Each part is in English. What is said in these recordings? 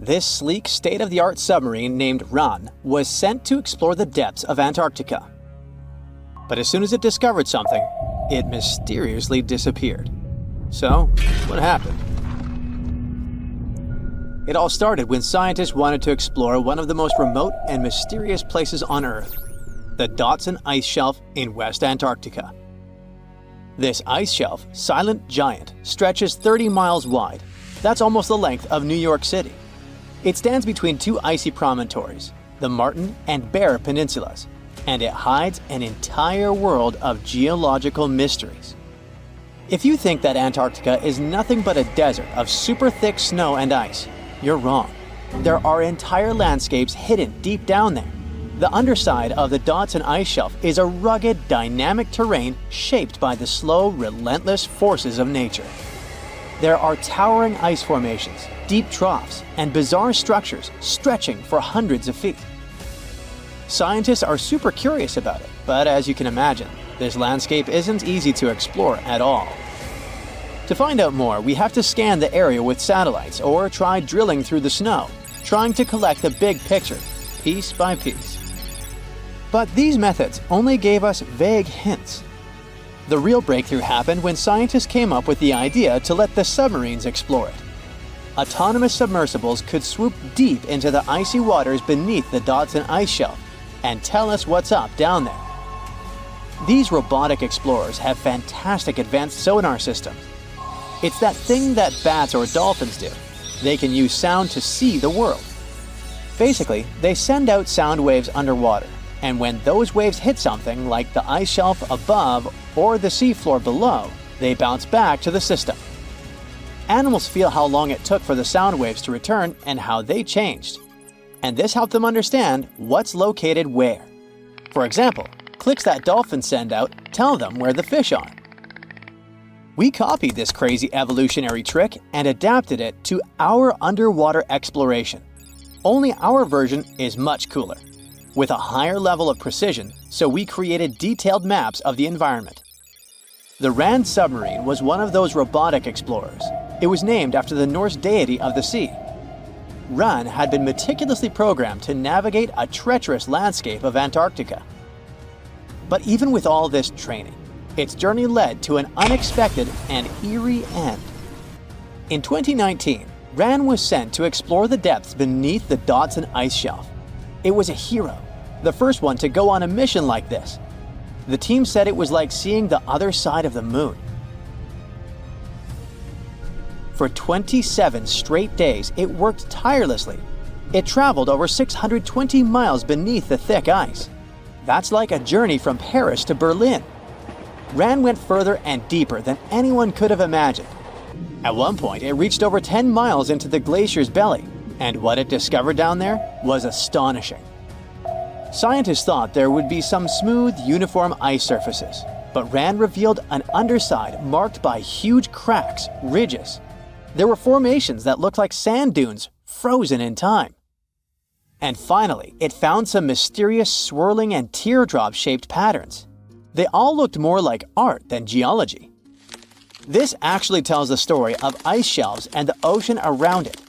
This sleek, state-of-the-art submarine named Ran was sent to explore the depths of Antarctica. But as soon as it discovered something, it mysteriously disappeared. So, what happened? It all started when scientists wanted to explore one of the most remote and mysterious places on Earth, the Dotson Ice Shelf in West Antarctica. This ice shelf, silent giant, stretches 30 miles wide. That's almost the length of New York City. It stands between two icy promontories, the Martin and Bear Peninsulas, and it hides an entire world of geological mysteries. If you think that Antarctica is nothing but a desert of super thick snow and ice, you're wrong. There are entire landscapes hidden deep down there. The underside of the Dotson Ice Shelf is a rugged, dynamic terrain shaped by the slow, relentless forces of nature. There are towering ice formations, deep troughs, and bizarre structures stretching for hundreds of feet. Scientists are super curious about it, but as you can imagine, this landscape isn't easy to explore at all. To find out more, we have to scan the area with satellites or try drilling through the snow, trying to collect the big picture, piece by piece. But these methods only gave us vague hints. The real breakthrough happened when scientists came up with the idea to let the submarines explore it. Autonomous submersibles could swoop deep into the icy waters beneath the Dotson Ice Shelf and tell us what's up down there. These robotic explorers have fantastic advanced sonar systems. It's that thing that bats or dolphins do. They can use sound to see the world. Basically, they send out sound waves underwater, and when those waves hit something like the ice shelf above or the seafloor below, they bounce back to the system. Animals feel how long it took for the sound waves to return and how they changed. And this helped them understand what's located where. For example, clicks that dolphins send out tell them where the fish are. We copied this crazy evolutionary trick and adapted it to our underwater exploration. Only our version is much cooler, with a higher level of precision, so we created detailed maps of the environment. The Ran submarine was one of those robotic explorers. It was named after the Norse deity of the sea. Ran had been meticulously programmed to navigate a treacherous landscape of Antarctica. But even with all this training, its journey led to an unexpected and eerie end. In 2019, Ran was sent to explore the depths beneath the Dotson Ice Shelf. It was a hero, the first one to go on a mission like this. The team said it was like seeing the other side of the moon. For 27 straight days, it worked tirelessly. It traveled over 620 miles beneath the thick ice. That's like a journey from Paris to Berlin. Ran went further and deeper than anyone could have imagined. At one point, it reached over 10 miles into the glacier's belly, and what it discovered down there was astonishing. Scientists thought there would be some smooth, uniform ice surfaces, but Ran revealed an underside marked by huge cracks, ridges. There were formations that looked like sand dunes, frozen in time. And finally, it found some mysterious swirling and teardrop-shaped patterns. They all looked more like art than geology. This actually tells the story of ice shelves and the ocean around it.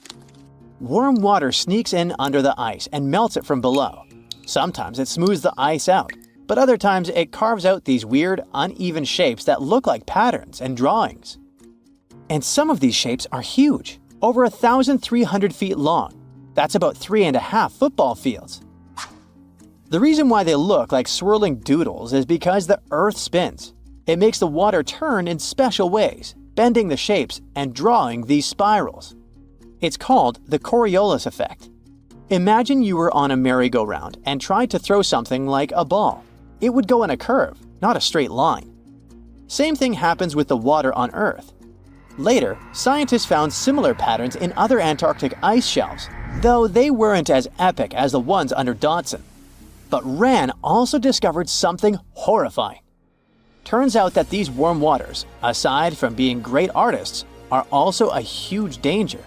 Warm water sneaks in under the ice and melts it from below. Sometimes it smooths the ice out, but other times it carves out these weird, uneven shapes that look like patterns and drawings. And some of these shapes are huge, over 1,300 feet long. That's about 3.5 football fields. The reason why they look like swirling doodles is because the Earth spins. It makes the water turn in special ways, bending the shapes and drawing these spirals. It's called the Coriolis effect. Imagine you were on a merry-go-round and tried to throw something like a ball. It would go in a curve, not a straight line. Same thing happens with the water on Earth. Later, scientists found similar patterns in other Antarctic ice shelves, though they weren't as epic as the ones under Dotson. But Ran also discovered something horrifying. Turns out that these warm waters, aside from being great artists, are also a huge danger.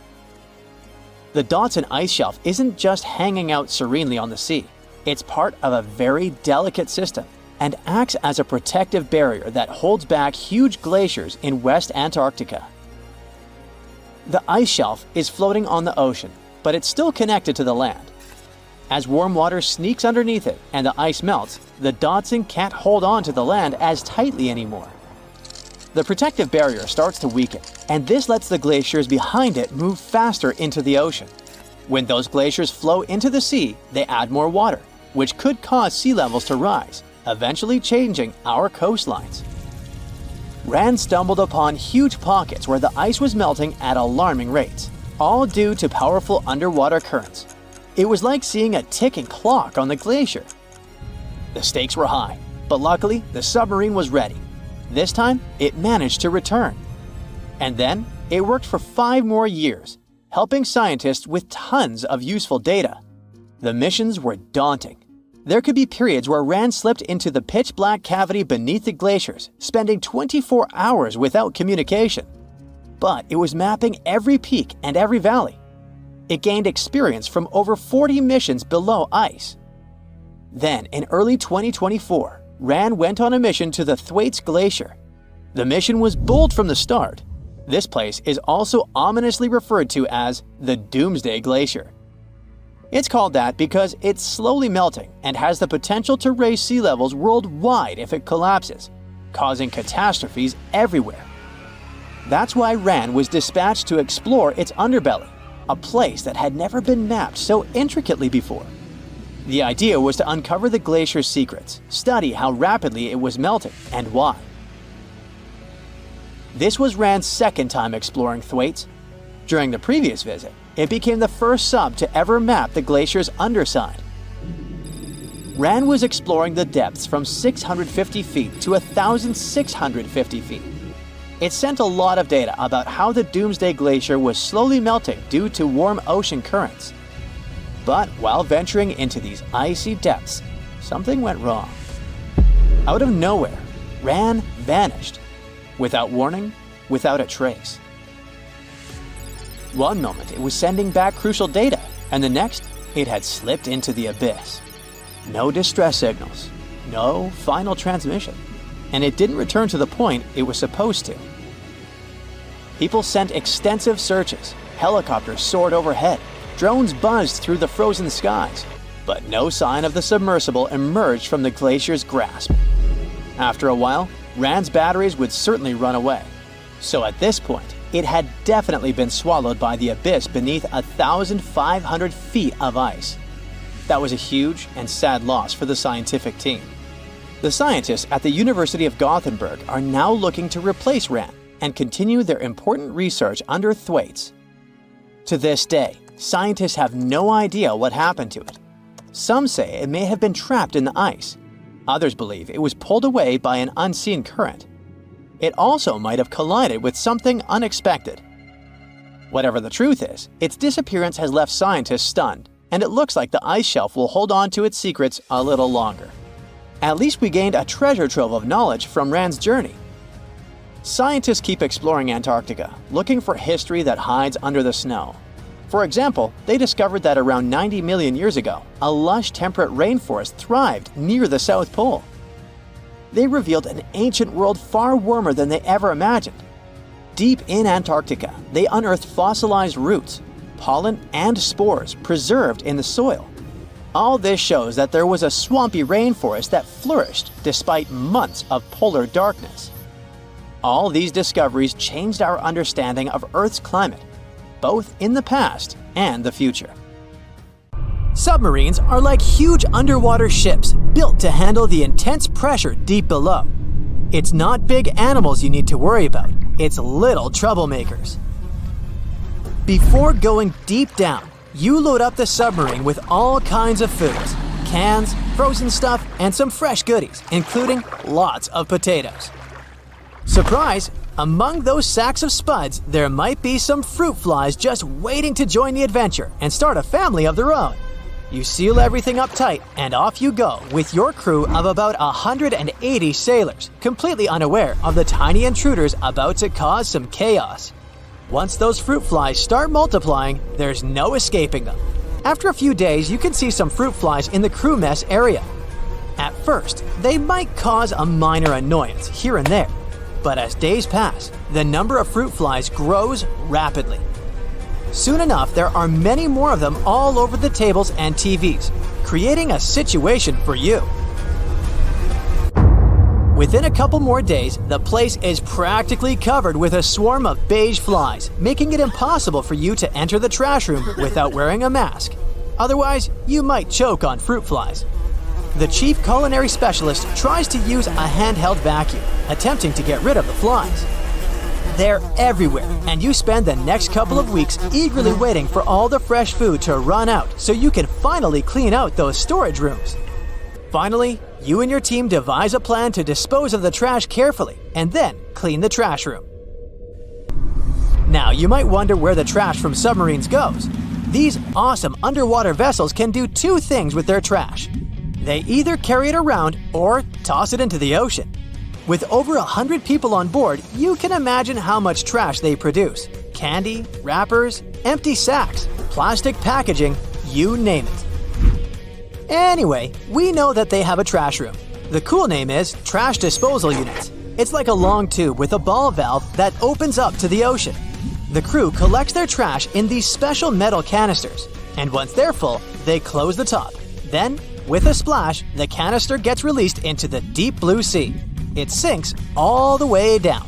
The Dotson Ice Shelf isn't just hanging out serenely on the sea. It's part of a very delicate system and acts as a protective barrier that holds back huge glaciers in West Antarctica. The ice shelf is floating on the ocean, but it's still connected to the land. As warm water sneaks underneath it and the ice melts, the Dotson can't hold on to the land as tightly anymore. The protective barrier starts to weaken, and this lets the glaciers behind it move faster into the ocean. When those glaciers flow into the sea, they add more water, which could cause sea levels to rise, eventually changing our coastlines. Rand stumbled upon huge pockets where the ice was melting at alarming rates, all due to powerful underwater currents. It was like seeing a ticking clock on the glacier. The stakes were high, but luckily the submarine was ready. This time, it managed to return. And then, it worked for 5 more years, helping scientists with tons of useful data. The missions were daunting. There could be periods where Rand slipped into the pitch-black cavity beneath the glaciers, spending 24 hours without communication. But it was mapping every peak and every valley. It gained experience from over 40 missions below ice. Then, in early 2024, Rand went on a mission to the Thwaites Glacier. The mission was bold from the start. This place is also ominously referred to as the Doomsday Glacier. It's called that because it's slowly melting and has the potential to raise sea levels worldwide if it collapses, causing catastrophes everywhere. That's why Rand was dispatched to explore its underbelly, a place that had never been mapped so intricately before. The idea was to uncover the glacier's secrets, study how rapidly it was melting and why. This was Rand's second time exploring Thwaites. During the previous visit, it became the first sub to ever map the glacier's underside. Rand was exploring the depths from 650 feet to 1,650 feet. It sent a lot of data about how the Doomsday Glacier was slowly melting due to warm ocean currents. But while venturing into these icy depths, something went wrong. Out of nowhere, Rand vanished. Without warning, without a trace. One moment it was sending back crucial data, and the next it had slipped into the abyss. No distress signals, no final transmission, and it didn't return to the point it was supposed to. People sent extensive searches, helicopters soared overhead, drones buzzed through the frozen skies, but no sign of the submersible emerged from the glacier's grasp. After a while, Rand's batteries would certainly run away, so at this point, it had definitely been swallowed by the abyss beneath 1,500 feet of ice. That was a huge and sad loss for the scientific team. The scientists at the University of Gothenburg are now looking to replace Rand and continue their important research under Thwaites. To this day, scientists have no idea what happened to it. Some say it may have been trapped in the ice. Others believe it was pulled away by an unseen current. It also might have collided with something unexpected. Whatever the truth is, its disappearance has left scientists stunned, and it looks like the ice shelf will hold on to its secrets a little longer. At least we gained a treasure trove of knowledge from Rand's journey. Scientists keep exploring Antarctica, looking for history that hides under the snow. For example, they discovered that around 90 million years ago, a lush temperate rainforest thrived near the South Pole. They revealed an ancient world far warmer than they ever imagined. Deep in Antarctica, they unearthed fossilized roots, pollen, and spores preserved in the soil. All this shows that there was a swampy rainforest that flourished despite months of polar darkness. All these discoveries changed our understanding of Earth's climate, both in the past and the future. Submarines are like huge underwater ships built to handle the intense pressure deep below. It's not big animals you need to worry about, it's little troublemakers. Before going deep down, you load up the submarine with all kinds of foods, cans, frozen stuff, and some fresh goodies, including lots of potatoes. Surprise! Among those sacks of spuds, there might be some fruit flies just waiting to join the adventure and start a family of their own. You seal everything up tight, and off you go with your crew of about 180 sailors, completely unaware of the tiny intruders about to cause some chaos. Once those fruit flies start multiplying, there's no escaping them. After a few days, you can see some fruit flies in the crew mess area. At first, they might cause a minor annoyance here and there, but as days pass, the number of fruit flies grows rapidly. Soon enough, there are many more of them all over the tables and TVs, creating a situation for you. Within a couple more days, the place is practically covered with a swarm of beige flies, making it impossible for you to enter the trash room without wearing a mask. Otherwise, you might choke on fruit flies. The chief culinary specialist tries to use a handheld vacuum, attempting to get rid of the flies. They're everywhere, and you spend the next couple of weeks eagerly waiting for all the fresh food to run out so you can finally clean out those storage rooms. Finally, you and your team devise a plan to dispose of the trash carefully and then clean the trash room. Now, you might wonder where the trash from submarines goes. These awesome underwater vessels can do two things with their trash. They either carry it around or toss it into the ocean. With over 100 people on board, you can imagine how much trash they produce. Candy, wrappers, empty sacks, plastic packaging, you name it. Anyway, we know that they have a trash room. The cool name is Trash Disposal Unit. It's like a long tube with a ball valve that opens up to the ocean. The crew collects their trash in these special metal canisters, and once they're full, they close the top. Then, with a splash, the canister gets released into the deep blue sea. It sinks all the way down.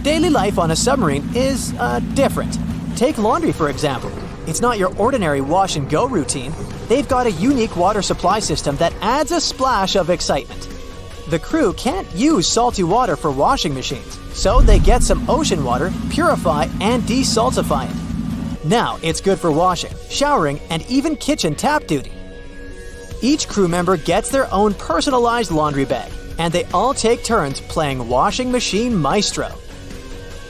Daily life on a submarine is different. Take laundry, for example. It's not your ordinary wash and go routine. They've got a unique water supply system that adds a splash of excitement. The crew can't use salty water for washing machines, so they get some ocean water, purify, and desaltify it. Now it's good for washing, showering, and even kitchen tap duty. Each crew member gets their own personalized laundry bag, and they all take turns playing washing machine maestro.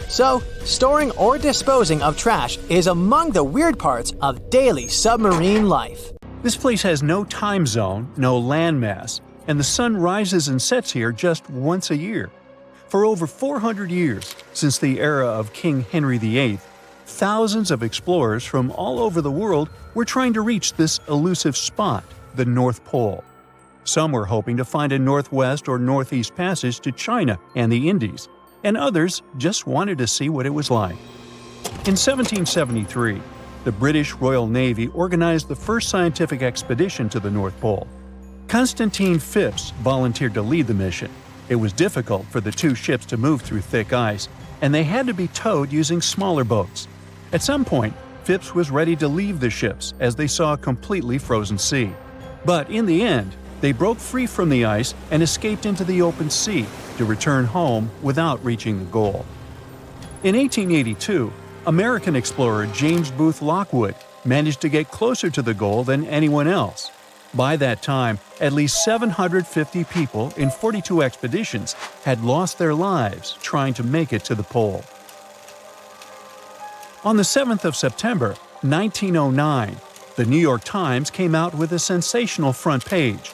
So, storing or disposing of trash is among the weird parts of daily submarine life. This place has no time zone, no landmass, and the sun rises and sets here just once a year. For over 400 years, since the era of King Henry VIII, thousands of explorers from all over the world were trying to reach this elusive spot, the North Pole. Some were hoping to find a northwest or northeast passage to China and the Indies, and others just wanted to see what it was like. In 1773, the British Royal Navy organized the first scientific expedition to the North Pole. Constantine Phipps volunteered to lead the mission. It was difficult for the two ships to move through thick ice, and they had to be towed using smaller boats. At some point, Phipps was ready to leave the ships as they saw a completely frozen sea. But in the end, they broke free from the ice and escaped into the open sea to return home without reaching the goal. In 1882, American explorer James Booth Lockwood managed to get closer to the goal than anyone else. By that time, at least 750 people in 42 expeditions had lost their lives trying to make it to the pole. On the 7th of September, 1909, the New York Times came out with a sensational front page.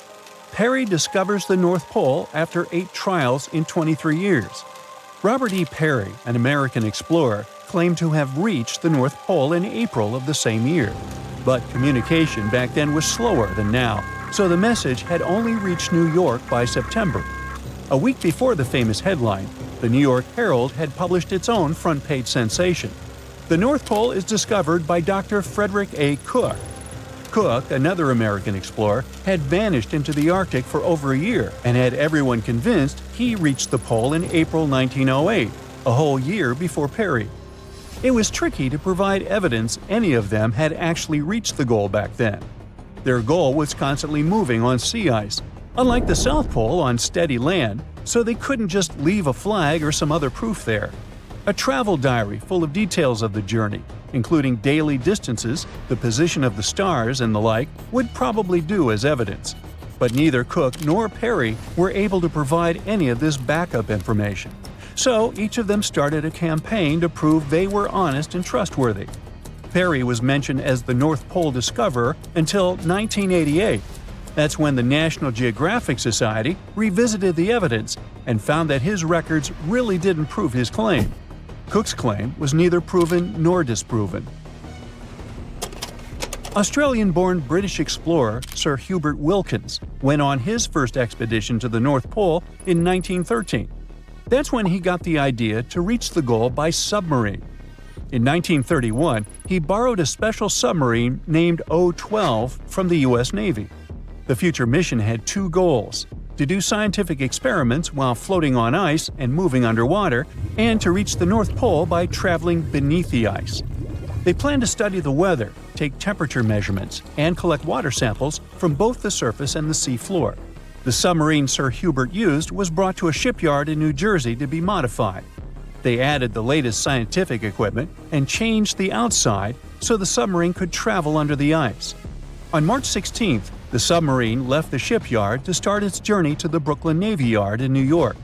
Peary discovers the North Pole after 8 trials in 23 years. Robert E. Peary, an American explorer, claimed to have reached the North Pole in April of the same year. But communication back then was slower than now, so the message had only reached New York by September. A week before the famous headline, the New York Herald had published its own front-page sensation. The North Pole is discovered by Dr. Frederick A. Cook. Cook, another American explorer, had vanished into the Arctic for over a year and had everyone convinced he reached the pole in April 1908, a whole year before Peary. It was tricky to provide evidence any of them had actually reached the goal back then. Their goal was constantly moving on sea ice, unlike the South Pole on steady land, so they couldn't just leave a flag or some other proof there. A travel diary full of details of the journey, including daily distances, the position of the stars, and the like, would probably do as evidence. But neither Cook nor Peary were able to provide any of this backup information. So each of them started a campaign to prove they were honest and trustworthy. Peary was mentioned as the North Pole discoverer until 1988. That's when the National Geographic Society revisited the evidence and found that his records really didn't prove his claim. Cook's claim was neither proven nor disproven. Australian-born British explorer Sir Hubert Wilkins went on his first expedition to the North Pole in 1913. That's when he got the idea to reach the goal by submarine. In 1931, he borrowed a special submarine named O-12 from the U.S. Navy. The future mission had two goals: to do scientific experiments while floating on ice and moving underwater, and to reach the North Pole by traveling beneath the ice. They planned to study the weather, take temperature measurements, and collect water samples from both the surface and the sea floor. The submarine Sir Hubert used was brought to a shipyard in New Jersey to be modified. They added the latest scientific equipment and changed the outside so the submarine could travel under the ice. On March 16th, the submarine left the shipyard to start its journey to the Brooklyn Navy Yard in New York.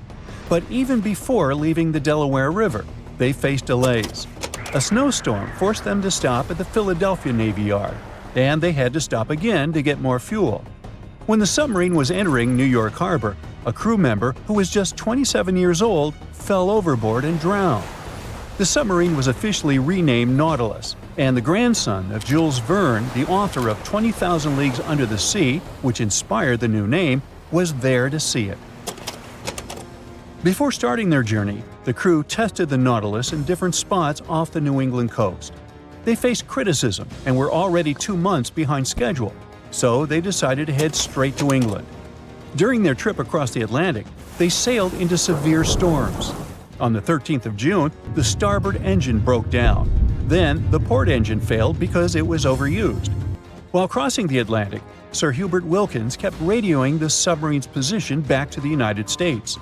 But even before leaving the Delaware River, they faced delays. A snowstorm forced them to stop at the Philadelphia Navy Yard, and they had to stop again to get more fuel. When the submarine was entering New York Harbor, a crew member who was just 27 years old fell overboard and drowned. The submarine was officially renamed Nautilus, and the grandson of Jules Verne, the author of 20,000 Leagues Under the Sea, which inspired the new name, was there to see it. Before starting their journey, the crew tested the Nautilus in different spots off the New England coast. They faced criticism and were already 2 months behind schedule, so they decided to head straight to England. During their trip across the Atlantic, they sailed into severe storms. On the 13th of June, the starboard engine broke down. Then, the port engine failed because it was overused. While crossing the Atlantic, Sir Hubert Wilkins kept radioing the submarine's position back to the United States.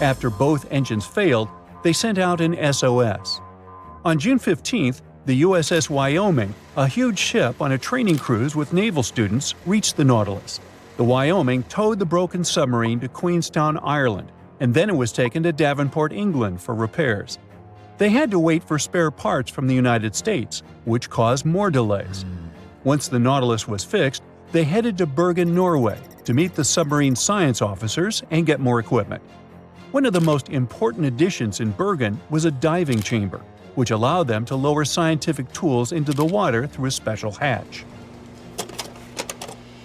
After both engines failed, they sent out an SOS. On June 15th, the USS Wyoming, a huge ship on a training cruise with naval students, reached the Nautilus. The Wyoming towed the broken submarine to Queenstown, Ireland, and then it was taken to Devonport, England for repairs. They had to wait for spare parts from the United States, which caused more delays. Once the Nautilus was fixed, they headed to Bergen, Norway, to meet the submarine science officers and get more equipment. One of the most important additions in Bergen was a diving chamber, which allowed them to lower scientific tools into the water through a special hatch.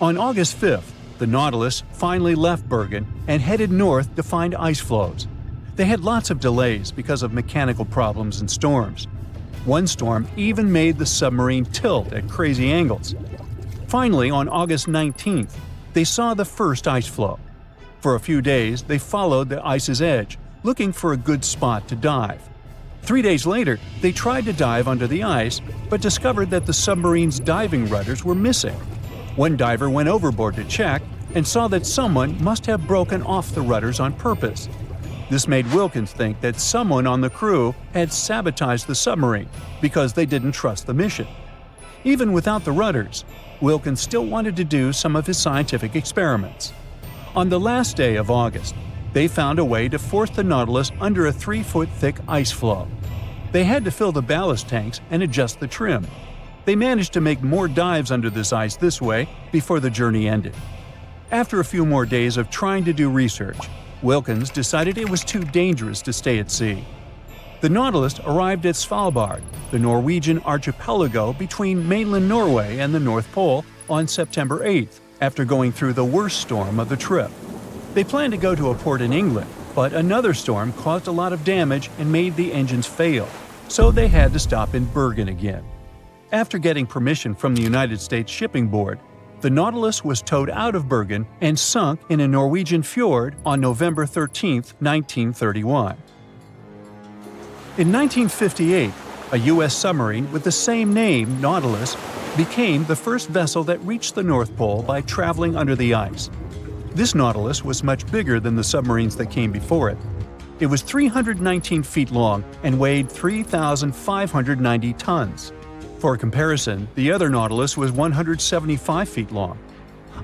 On August 5th, the Nautilus finally left Bergen and headed north to find ice floes. They had lots of delays because of mechanical problems and storms. One storm even made the submarine tilt at crazy angles. Finally, on August 19th, they saw the first ice floe. For a few days, they followed the ice's edge, looking for a good spot to dive. 3 days later, they tried to dive under the ice, but discovered that the submarine's diving rudders were missing. One diver went overboard to check and saw that someone must have broken off the rudders on purpose. This made Wilkins think that someone on the crew had sabotaged the submarine because they didn't trust the mission. Even without the rudders, Wilkins still wanted to do some of his scientific experiments. On the last day of August, they found a way to force the Nautilus under a 3-foot-thick ice floe. They had to fill the ballast tanks and adjust the trim. They managed to make more dives under this ice this way before the journey ended. After a few more days of trying to do research, Wilkins decided it was too dangerous to stay at sea. The Nautilus arrived at Svalbard, the Norwegian archipelago between mainland Norway and the North Pole, on September 8th, after going through the worst storm of the trip. They planned to go to a port in England, but another storm caused a lot of damage and made the engines fail, so they had to stop in Bergen again. After getting permission from the United States Shipping Board, the Nautilus was towed out of Bergen and sunk in a Norwegian fjord on November 13, 1931. In 1958, a U.S. submarine with the same name, Nautilus, became the first vessel that reached the North Pole by traveling under the ice. This Nautilus was much bigger than the submarines that came before it. It was 319 feet long and weighed 3,590 tons. For comparison, the other Nautilus was 175 feet long.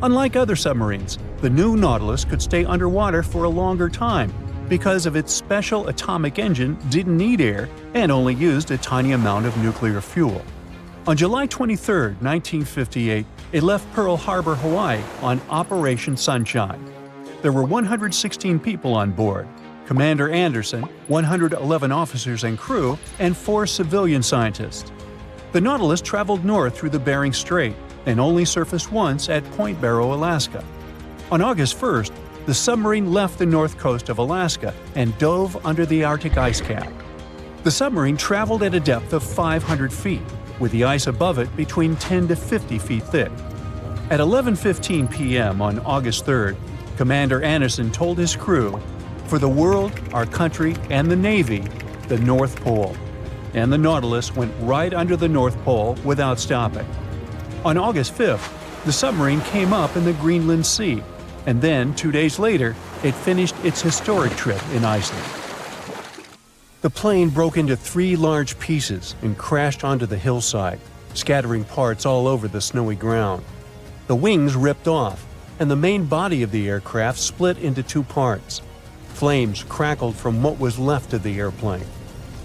Unlike other submarines, the new Nautilus could stay underwater for a longer time because of its special atomic engine didn't need air and only used a tiny amount of nuclear fuel. On July 23, 1958, it left Pearl Harbor, Hawaii on Operation Sunshine. There were 116 people on board: Commander Anderson, 111 officers and crew, and 4 civilian scientists. The Nautilus traveled north through the Bering Strait and only surfaced once at Point Barrow, Alaska. On August 1st, the submarine left the north coast of Alaska and dove under the Arctic ice cap. The submarine traveled at a depth of 500 feet, with the ice above it between 10 to 50 feet thick. At 11:15 p.m. on August 3rd, Commander Anderson told his crew, "For the world, our country, and the Navy, the North Pole." And the Nautilus went right under the North Pole without stopping. On August 5th, the submarine came up in the Greenland Sea, and then 2 days later, it finished its historic trip in Iceland. The plane broke into 3 large pieces and crashed onto the hillside, scattering parts all over the snowy ground. The wings ripped off, and the main body of the aircraft split into 2 parts. Flames crackled from what was left of the airplane.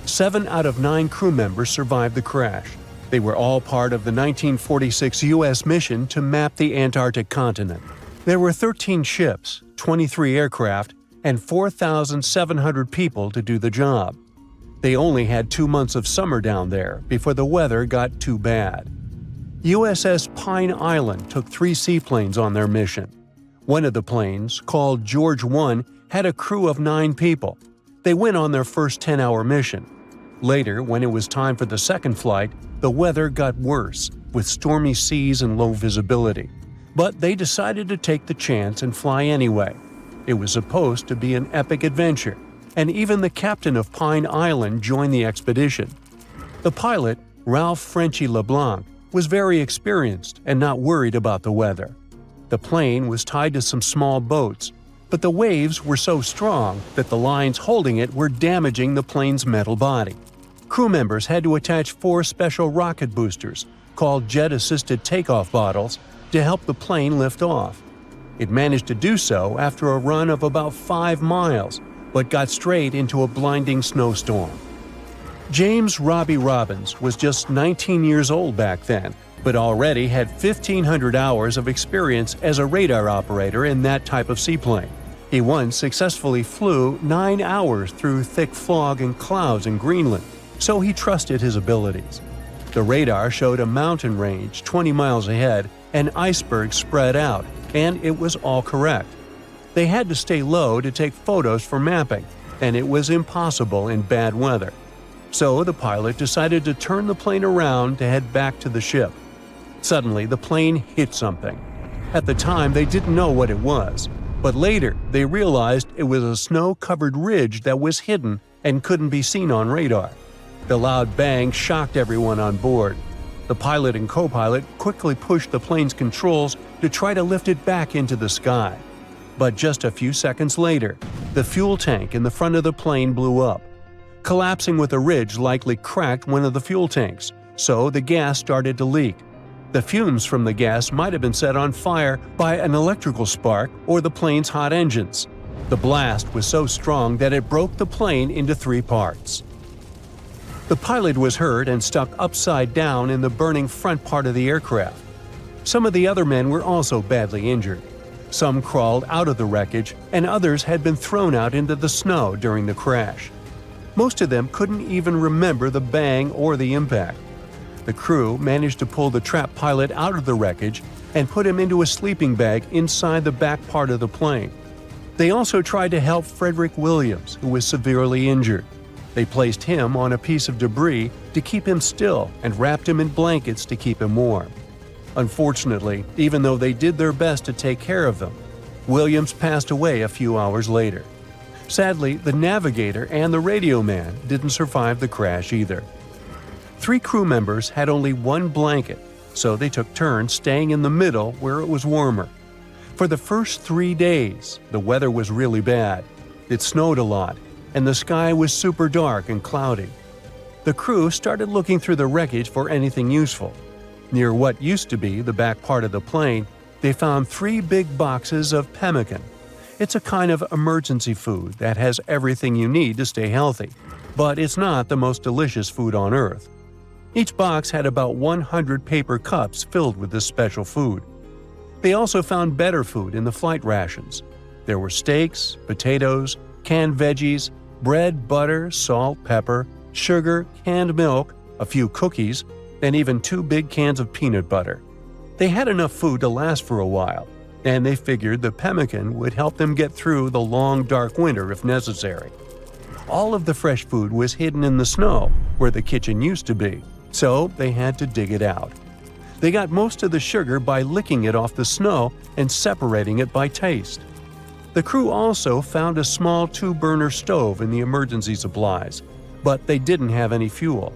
7 out of 9 crew members survived the crash. They were all part of the 1946 U.S. mission to map the Antarctic continent. There were 13 ships, 23 aircraft, and 4,700 people to do the job. They only had 2 months of summer down there before the weather got too bad. USS Pine Island took 3 seaplanes on their mission. One of the planes, called George 1, had a crew of 9 people. They went on their first 10-hour mission. Later, when it was time for the second flight, the weather got worse, with stormy seas and low visibility. But they decided to take the chance and fly anyway. It was supposed to be an epic adventure, and even the captain of Pine Island joined the expedition. The pilot, Ralph Frenchy LeBlanc, was very experienced and not worried about the weather. The plane was tied to some small boats, but the waves were so strong that the lines holding it were damaging the plane's metal body. Crew members had to attach 4 special rocket boosters, called jet-assisted takeoff bottles, to help the plane lift off. It managed to do so after a run of about 5 miles, but got straight into a blinding snowstorm. James Robbie Robbins was just 19 years old back then, but already had 1,500 hours of experience as a radar operator in that type of seaplane. He once successfully flew 9 hours through thick fog and clouds in Greenland, so he trusted his abilities. The radar showed a mountain range 20 miles ahead and icebergs spread out, and it was all correct. They had to stay low to take photos for mapping, and it was impossible in bad weather. So the pilot decided to turn the plane around to head back to the ship. Suddenly, the plane hit something. At the time, they didn't know what it was, but later they realized it was a snow-covered ridge that was hidden and couldn't be seen on radar. The loud bang shocked everyone on board. The pilot and co-pilot quickly pushed the plane's controls to try to lift it back into the sky. But just a few seconds later, the fuel tank in the front of the plane blew up. Collapsing with a ridge likely cracked one of the fuel tanks, so the gas started to leak. The fumes from the gas might have been set on fire by an electrical spark or the plane's hot engines. The blast was so strong that it broke the plane into 3 parts. The pilot was hurt and stuck upside down in the burning front part of the aircraft. Some of the other men were also badly injured. Some crawled out of the wreckage, and others had been thrown out into the snow during the crash. Most of them couldn't even remember the bang or the impact. The crew managed to pull the trapped pilot out of the wreckage and put him into a sleeping bag inside the back part of the plane. They also tried to help Frederick Williams, who was severely injured. They placed him on a piece of debris to keep him still and wrapped him in blankets to keep him warm. Unfortunately, even though they did their best to take care of them, Williams passed away a few hours later. Sadly, the navigator and the radio man didn't survive the crash either. 3 crew members had only 1 blanket, so they took turns staying in the middle where it was warmer. For the first 3 days, the weather was really bad. It snowed a lot, and the sky was super dark and cloudy. The crew started looking through the wreckage for anything useful. Near what used to be the back part of the plane, they found 3 big boxes of pemmican. It's a kind of emergency food that has everything you need to stay healthy, but it's not the most delicious food on Earth. Each box had about 100 paper cups filled with this special food. They also found better food in the flight rations. There were steaks, potatoes, canned veggies, bread, butter, salt, pepper, sugar, canned milk, a few cookies, and even 2 big cans of peanut butter. They had enough food to last for a while, and they figured the pemmican would help them get through the long, dark winter if necessary. All of the fresh food was hidden in the snow, where the kitchen used to be, so they had to dig it out. They got most of the sugar by licking it off the snow and separating it by taste. The crew also found a small 2-burner stove in the emergency supplies, but they didn't have any fuel.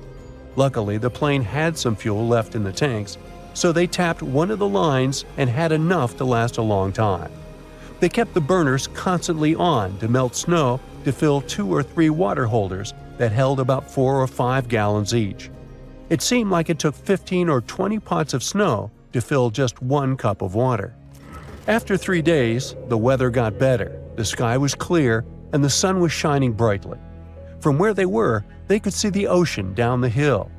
Luckily, the plane had some fuel left in the tanks, so they tapped one of the lines and had enough to last a long time. They kept the burners constantly on to melt snow to fill 2 or 3 water holders that held about 4 or 5 gallons each. It seemed like it took 15 or 20 pots of snow to fill just 1 cup of water. After 3 days, the weather got better, the sky was clear, and the sun was shining brightly. From where they were, they could see the ocean down the hill.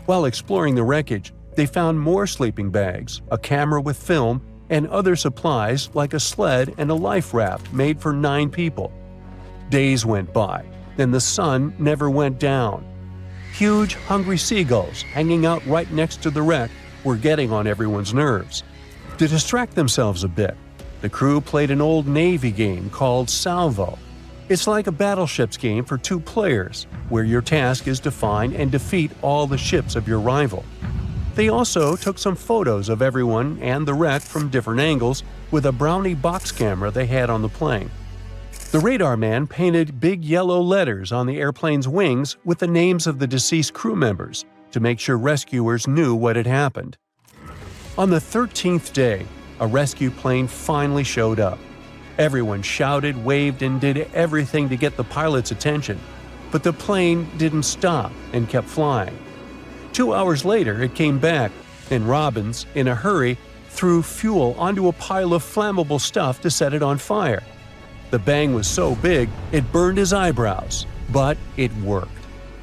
While exploring the wreckage, they found more sleeping bags, a camera with film, and other supplies like a sled and a life raft made for 9 people. Days went by, and the sun never went down. Huge, hungry seagulls hanging out right next to the wreck were getting on everyone's nerves. To distract themselves a bit, the crew played an old Navy game called Salvo. It's like a battleships game for 2 players, where your task is to find and defeat all the ships of your rival. They also took some photos of everyone and the wreck from different angles with a Brownie box camera they had on the plane. The radar man painted big yellow letters on the airplane's wings with the names of the deceased crew members to make sure rescuers knew what had happened. On the 13th day, a rescue plane finally showed up. Everyone shouted, waved, and did everything to get the pilot's attention, but the plane didn't stop and kept flying. 2 hours later, it came back, and Robbins, in a hurry, threw fuel onto a pile of flammable stuff to set it on fire. The bang was so big, it burned his eyebrows, but it worked.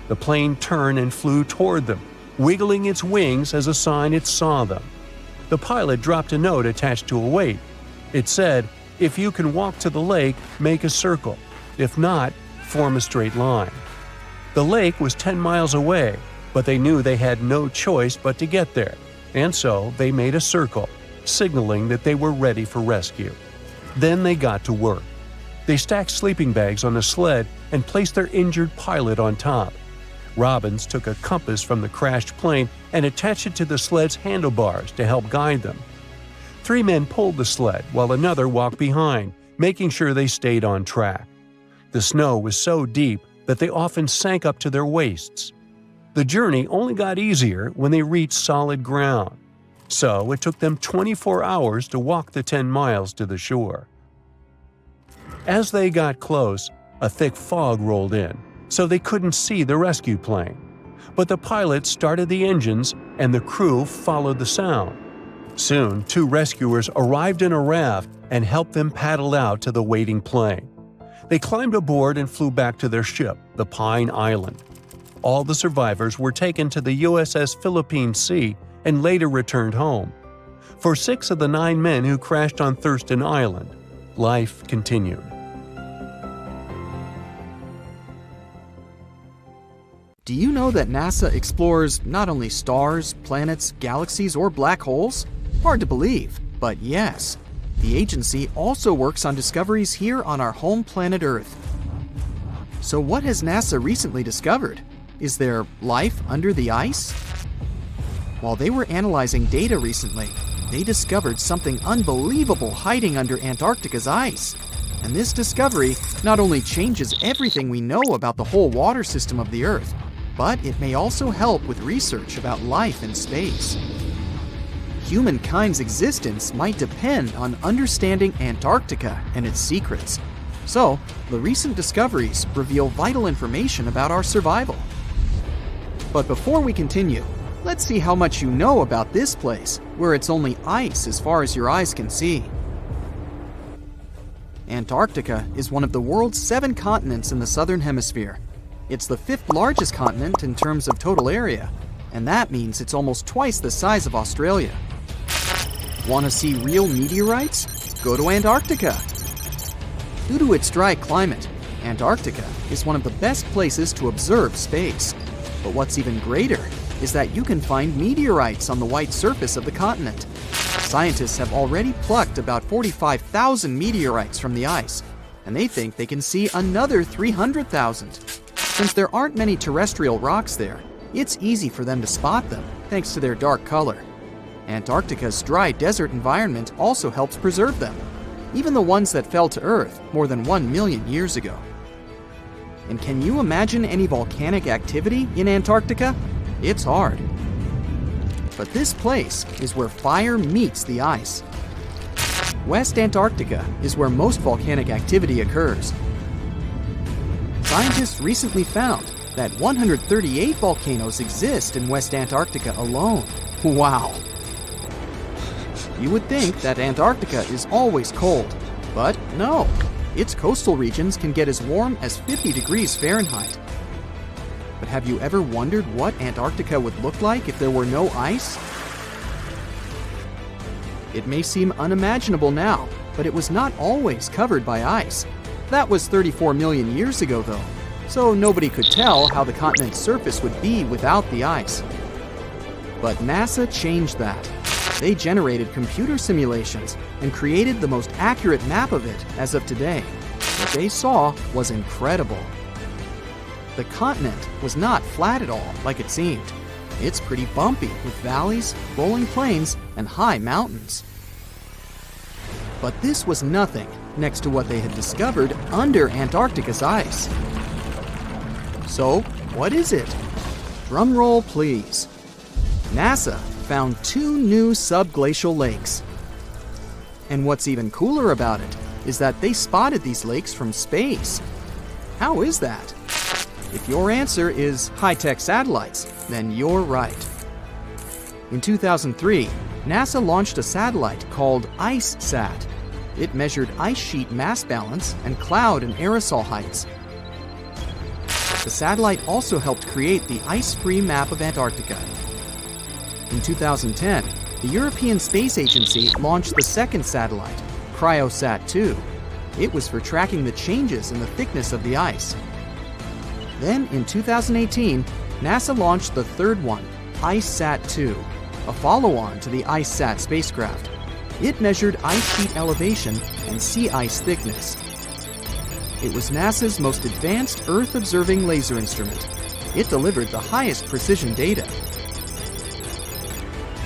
The plane turned and flew toward them, wiggling its wings as a sign it saw them. The pilot dropped a note attached to a weight. It said, "If you can walk to the lake, make a circle. If not, form a straight line." The lake was 10 miles away, but they knew they had no choice but to get there, and so they made a circle, signaling that they were ready for rescue. Then they got to work. They stacked sleeping bags on a sled and placed their injured pilot on top. Robbins took a compass from the crashed plane and attached it to the sled's handlebars to help guide them. 3 men pulled the sled while another walked behind, making sure they stayed on track. The snow was so deep that they often sank up to their waists. The journey only got easier when they reached solid ground. So it took them 24 hours to walk the 10 miles to the shore. As they got close, a thick fog rolled in, so they couldn't see the rescue plane. But the pilot started the engines, and the crew followed the sound. Soon, 2 rescuers arrived in a raft and helped them paddle out to the waiting plane. They climbed aboard and flew back to their ship, the Pine Island. All the survivors were taken to the USS Philippine Sea and later returned home. For 6 of the 9 men who crashed on Thurston Island, life continued. Do you know that NASA explores not only stars, planets, galaxies, or black holes? Hard to believe, but yes. The agency also works on discoveries here on our home planet Earth. So what has NASA recently discovered? Is there life under the ice? While they were analyzing data recently, they discovered something unbelievable hiding under Antarctica's ice. And this discovery not only changes everything we know about the whole water system of the Earth, but it may also help with research about life in space. Humankind's existence might depend on understanding Antarctica and its secrets. So, the recent discoveries reveal vital information about our survival. But before we continue, let's see how much you know about this place, where it's only ice as far as your eyes can see. Antarctica is one of the world's 7 continents in the southern hemisphere. It's the 5th largest continent in terms of total area, and that means it's almost twice the size of Australia. Want to see real meteorites? Go to Antarctica. Due to its dry climate, Antarctica is one of the best places to observe space. But what's even greater is that you can find meteorites on the white surface of the continent. Scientists have already plucked about 45,000 meteorites from the ice, and they think they can see another 300,000. Since there aren't many terrestrial rocks there, it's easy for them to spot them thanks to their dark color. Antarctica's dry desert environment also helps preserve them, even the ones that fell to Earth more than 1 million years ago. And can you imagine any volcanic activity in Antarctica? It's hard. But this place is where fire meets the ice. West Antarctica is where most volcanic activity occurs. Scientists recently found that 138 volcanoes exist in West Antarctica alone. Wow! You would think that Antarctica is always cold, but no. Its coastal regions can get as warm as 50 degrees Fahrenheit. But have you ever wondered what Antarctica would look like if there were no ice? It may seem unimaginable now, but it was not always covered by ice. That was 34 million years ago, though, so nobody could tell how the continent's surface would be without the ice. But NASA changed that. They generated computer simulations and created the most accurate map of it as of today. What they saw was incredible. The continent was not flat at all like it seemed. It's pretty bumpy with valleys, rolling plains, and high mountains. But this was nothing next to what they had discovered under Antarctica's ice. So, what is it? Drum roll, please. NASA found 2 new subglacial lakes. And what's even cooler about it is that they spotted these lakes from space. How is that? If your answer is high-tech satellites, then you're right. In 2003, NASA launched a satellite called IceSat. It measured ice sheet mass balance and cloud and aerosol heights. The satellite also helped create the ice-free map of Antarctica. In 2010, the European Space Agency launched the second satellite, CryoSat-2. It was for tracking the changes in the thickness of the ice. Then, in 2018, NASA launched the third one, IceSat-2, a follow-on to the IceSat spacecraft. It measured ice sheet elevation and sea ice thickness. It was NASA's most advanced Earth-observing laser instrument. It delivered the highest precision data.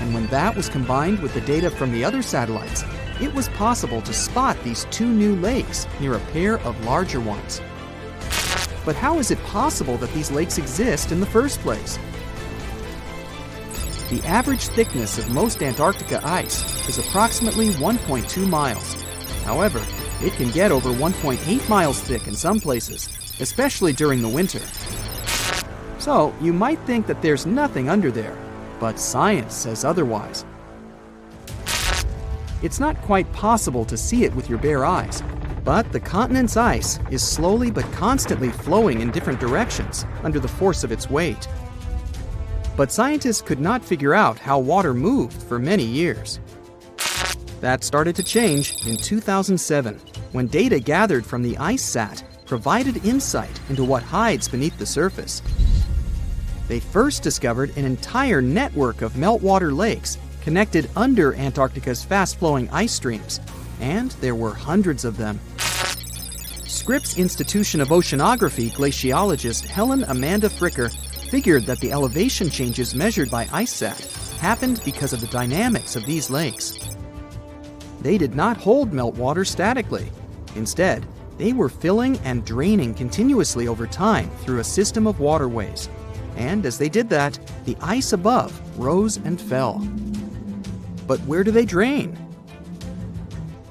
And when that was combined with the data from the other satellites, it was possible to spot these 2 new lakes near a pair of larger ones. But how is it possible that these lakes exist in the first place? The average thickness of most Antarctica ice is approximately 1.2 miles. However, it can get over 1.8 miles thick in some places, especially during the winter. So, you might think that there's nothing under there, but science says otherwise. It's not quite possible to see it with your bare eyes, but the continent's ice is slowly but constantly flowing in different directions under the force of its weight. But scientists could not figure out how water moved for many years. That started to change in 2007, when data gathered from the IceSat provided insight into what hides beneath the surface. They first discovered an entire network of meltwater lakes connected under Antarctica's fast-flowing ice streams, and there were hundreds of them. Scripps Institution of Oceanography glaciologist Helen Amanda Fricker figured that the elevation changes measured by IceSat happened because of the dynamics of these lakes. They did not hold meltwater statically. Instead, they were filling and draining continuously over time through a system of waterways. And as they did that, the ice above rose and fell. But where do they drain?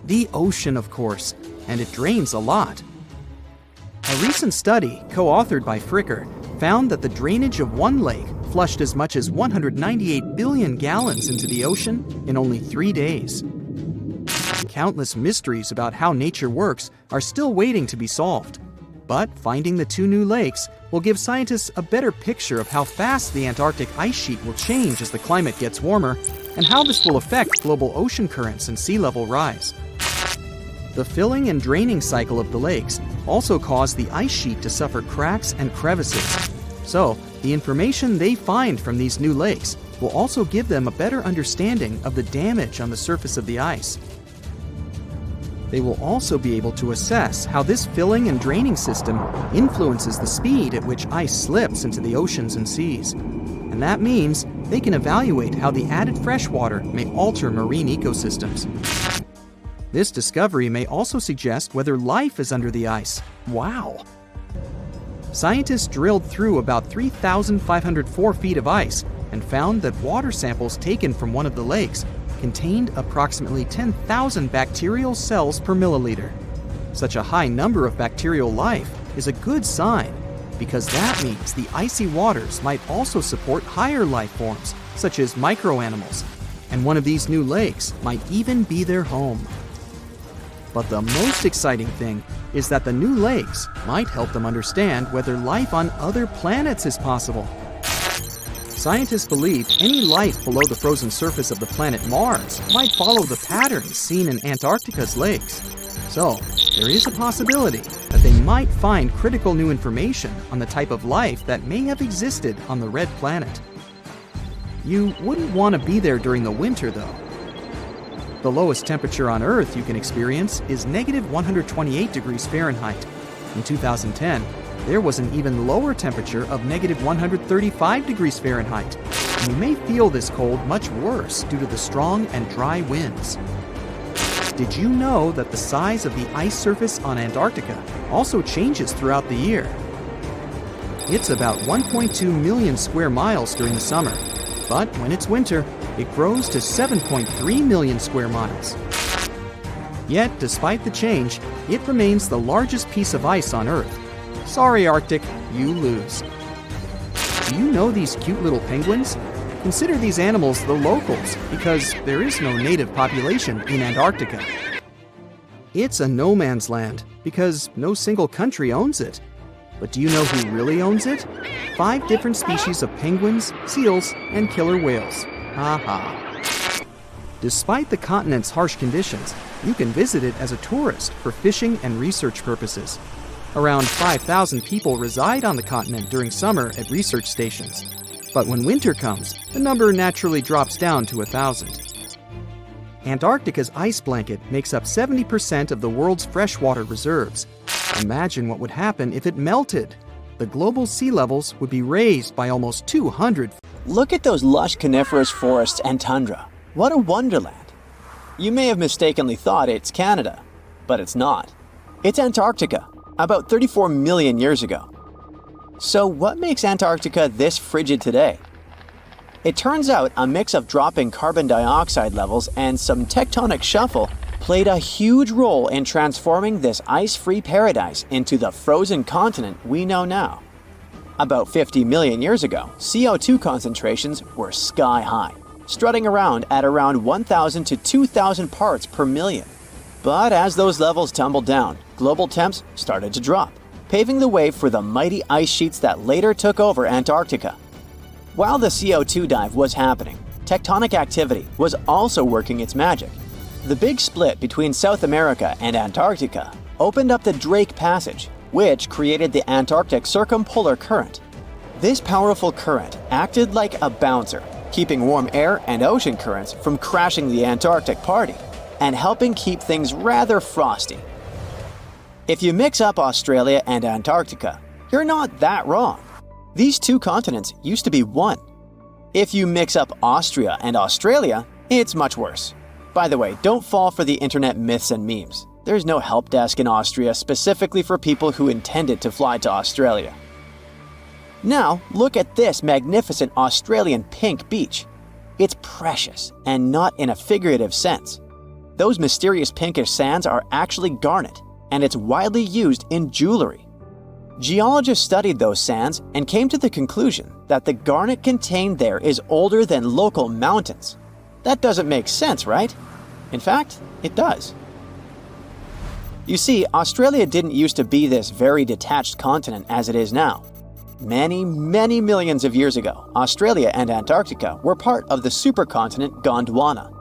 The ocean, of course, and it drains a lot. A recent study, co-authored by Fricker, found that the drainage of one lake flushed as much as 198 billion gallons into the ocean in only 3 days. Countless mysteries about how nature works are still waiting to be solved. But finding the 2 new lakes will give scientists a better picture of how fast the Antarctic ice sheet will change as the climate gets warmer, and how this will affect global ocean currents and sea level rise. The filling and draining cycle of the lakes also caused the ice sheet to suffer cracks and crevices. So, the information they find from these new lakes will also give them a better understanding of the damage on the surface of the ice. They will also be able to assess how this filling and draining system influences the speed at which ice slips into the oceans and seas. And that means they can evaluate how the added fresh water may alter marine ecosystems. This discovery may also suggest whether life is under the ice. Wow! Scientists drilled through about 3,504 feet of ice and found that water samples taken from one of the lakes contained approximately 10,000 bacterial cells per milliliter. Such a high number of bacterial life is a good sign, because that means the icy waters might also support higher life forms, such as microanimals, and one of these new lakes might even be their home. But the most exciting thing is that the new lakes might help them understand whether life on other planets is possible. Scientists believe any life below the frozen surface of the planet Mars might follow the patterns seen in Antarctica's lakes. So, there is a possibility that they might find critical new information on the type of life that may have existed on the red planet. You wouldn't want to be there during the winter, though. The lowest temperature on Earth you can experience is negative 128 degrees Fahrenheit. In 2010, there was an even lower temperature of negative 135 degrees Fahrenheit. And you may feel this cold much worse due to the strong and dry winds. Did you know that the size of the ice surface on Antarctica also changes throughout the year? It's about 1.2 million square miles during the summer, but when it's winter, it grows to 7.3 million square miles. Yet, despite the change, it remains the largest piece of ice on Earth. Sorry, Arctic, you lose. Do you know these cute little penguins? Consider these animals the locals, because there is no native population in Antarctica. It's a no man's land, because no single country owns it. But do you know who really owns it? 5 different species of penguins, seals, and killer whales. Ha ha. Despite the continent's harsh conditions, you can visit it as a tourist for fishing and research purposes. Around 5,000 people reside on the continent during summer at research stations. But when winter comes, the number naturally drops down to 1,000. Antarctica's ice blanket makes up 70% of the world's freshwater reserves. Imagine what would happen if it melted. The global sea levels would be raised by almost 200. Look at those lush coniferous forests and tundra. What a wonderland. You may have mistakenly thought it's Canada, but it's not. It's Antarctica, about 34 million years ago. So what makes Antarctica this frigid today? It turns out a mix of dropping carbon dioxide levels and some tectonic shuffle played a huge role in transforming this ice-free paradise into the frozen continent we know now. About 50 million years ago, CO2 concentrations were sky high, strutting around at around 1,000 to 2,000 parts per million. But as those levels tumbled down, global temps started to drop, paving the way for the mighty ice sheets that later took over Antarctica. While the CO2 dive was happening, tectonic activity was also working its magic. The big split between South America and Antarctica opened up the Drake Passage, which created the Antarctic Circumpolar Current. This powerful current acted like a bouncer, keeping warm air and ocean currents from crashing the Antarctic party, and helping keep things rather frosty. If you mix up Australia and Antarctica, you're not that wrong. These two continents used to be one. If you mix up Austria and Australia, it's much worse. By the way, don't fall for the internet myths and memes. There's no help desk in Austria specifically for people who intended to fly to Australia. Now, look at this magnificent Australian pink beach. It's precious, and not in a figurative sense. Those mysterious pinkish sands are actually garnet, and it's widely used in jewelry. Geologists studied those sands and came to the conclusion that the garnet contained there is older than local mountains. That doesn't make sense, right? In fact, it does. You see, Australia didn't used to be this very detached continent as it is now. Many, many millions of years ago, Australia and Antarctica were part of the supercontinent Gondwana,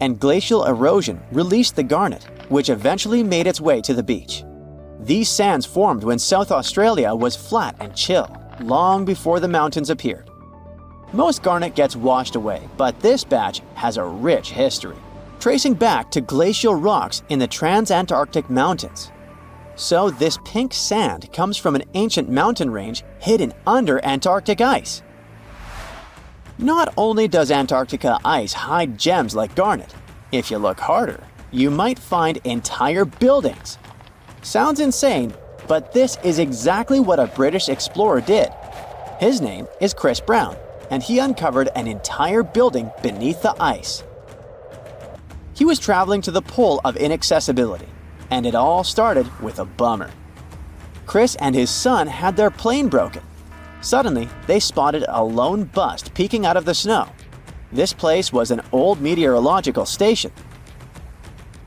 and glacial erosion released the garnet, which eventually made its way to the beach. These sands formed when South Australia was flat and chill, long before the mountains appeared. Most garnet gets washed away, but this batch has a rich history. tracing back to glacial rocks in the Transantarctic Mountains. So this pink sand comes from an ancient mountain range hidden under Antarctic ice. Not only does Antarctica ice hide gems like garnet, if you look harder, you might find entire buildings. Sounds insane, but this is exactly what a British explorer did. His name is Chris Brown, and he uncovered an entire building beneath the ice. He was traveling to the pole of inaccessibility, and it all started with a bummer. Chris and his son had their plane broken. Suddenly, they spotted a lone bust peeking out of the snow. This place was an old meteorological station.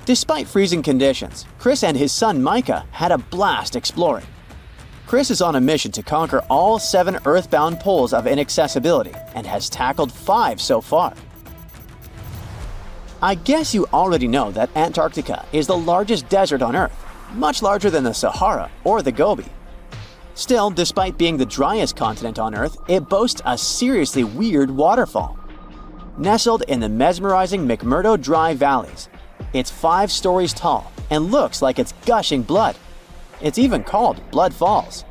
Despite freezing conditions, Chris and his son Micah had a blast exploring. Chris is on a mission to conquer all 7 earthbound poles of inaccessibility and has tackled 5 so far. I guess you already know that Antarctica is the largest desert on Earth, much larger than the Sahara or the Gobi. Still, despite being the driest continent on Earth, it boasts a seriously weird waterfall. Nestled in the mesmerizing McMurdo Dry Valleys, it's 5 stories tall and looks like it's gushing blood. It's even called Blood Falls.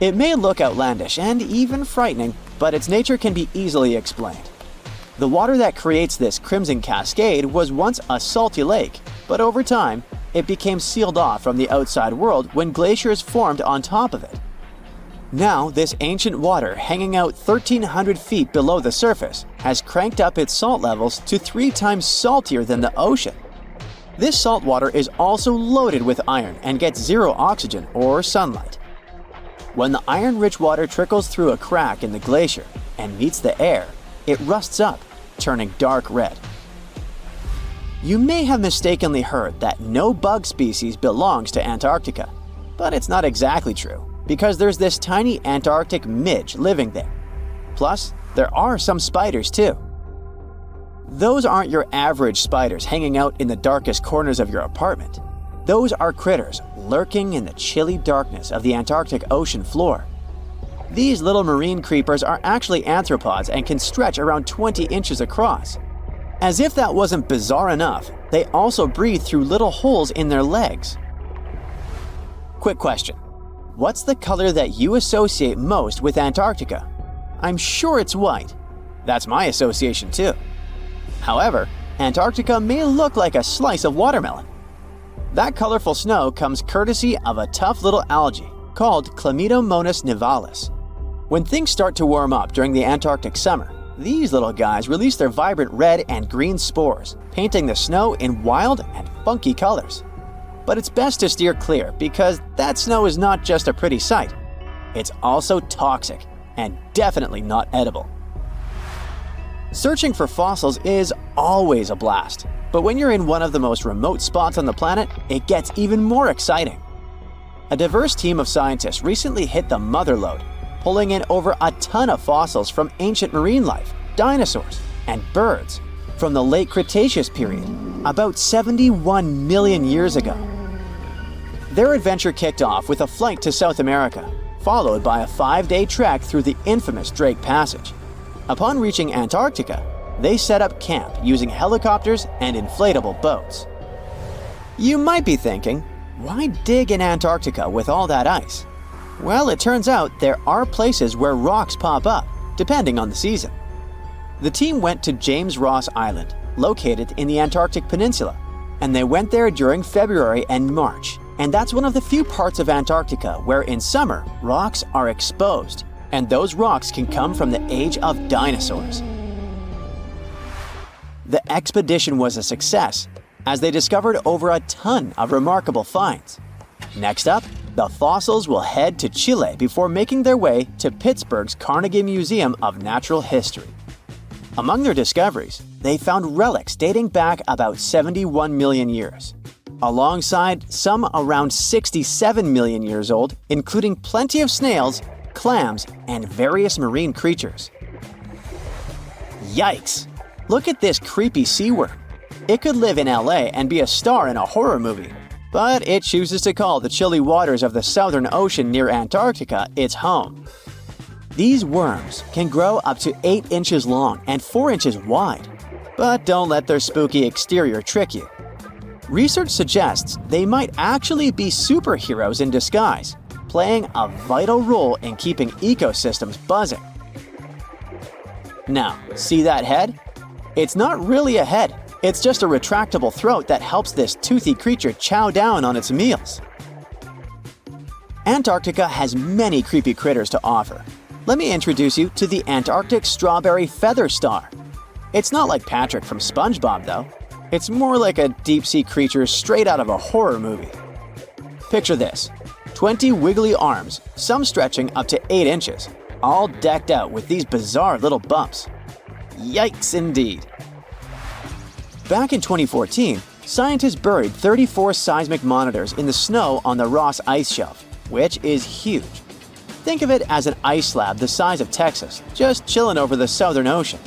It may look outlandish and even frightening, but its nature can be easily explained. The water that creates this crimson cascade was once a salty lake, but over time, it became sealed off from the outside world when glaciers formed on top of it. Now, this ancient water hanging out 1,300 feet below the surface has cranked up its salt levels to 3 times saltier than the ocean. This salt water is also loaded with iron and gets 0 oxygen or sunlight. When the iron-rich water trickles through a crack in the glacier and meets the air, it rusts up, turning dark red. You may have mistakenly heard that no bug species belongs to Antarctica, but it's not exactly true, because there's this tiny Antarctic midge living there. Plus, there are some spiders too. Those aren't your average spiders hanging out in the darkest corners of your apartment. Those are critters lurking in the chilly darkness of the Antarctic ocean floor. These little marine creepers are actually arthropods and can stretch around 20 inches across. As if that wasn't bizarre enough, they also breathe through little holes in their legs. Quick question. What's the color that you associate most with Antarctica? I'm sure it's white. That's my association too. However, Antarctica may look like a slice of watermelon. That colorful snow comes courtesy of a tough little algae called Chlamydomonas nivalis. When things start to warm up during the Antarctic summer, these little guys release their vibrant red and green spores, painting the snow in wild and funky colors. But it's best to steer clear because that snow is not just a pretty sight. It's also toxic and definitely not edible. Searching for fossils is always a blast, but when you're in one of the most remote spots on the planet, it gets even more exciting. A diverse team of scientists recently hit the mother lode, pulling in over a ton of fossils from ancient marine life, dinosaurs, and birds from the late Cretaceous period, about 71 million years ago. Their adventure kicked off with a flight to South America, followed by a 5-day trek through the infamous Drake Passage. Upon reaching Antarctica, they set up camp using helicopters and inflatable boats. You might be thinking, why dig in Antarctica with all that ice? Well, it turns out there are places where rocks pop up, depending on the season. The team went to James Ross Island, located in the Antarctic Peninsula, and they went there during February and March. And that's one of the few parts of Antarctica where in summer, rocks are exposed, and those rocks can come from the age of dinosaurs. The expedition was a success, as they discovered over a ton of remarkable finds. Next up, the fossils will head to Chile before making their way to Pittsburgh's Carnegie Museum of Natural History. Among their discoveries, they found relics dating back about 71 million years, alongside some around 67 million years old, including plenty of snails, clams, and various marine creatures. Yikes! Look at this creepy sea worm. It could live in LA and be a star in a horror movie, but it chooses to call the chilly waters of the Southern Ocean near Antarctica its home. These worms can grow up to 8 inches long and 4 inches wide. But don't let their spooky exterior trick you. Research suggests they might actually be superheroes in disguise, playing a vital role in keeping ecosystems buzzing. Now, see that head? It's not really a head, it's just a retractable throat that helps this toothy creature chow down on its meals. Antarctica has many creepy critters to offer. Let me introduce you to the Antarctic strawberry feather star. It's not like Patrick from SpongeBob though. It's more like a deep-sea creature straight out of a horror movie. Picture this: 20 wiggly arms, some stretching up to 8 inches, all decked out with these bizarre little bumps. Yikes indeed. Back in 2014, scientists buried 34 seismic monitors in the snow on the Ross Ice Shelf, which is huge. Think of it as an ice slab the size of Texas, just chilling over the Southern Ocean.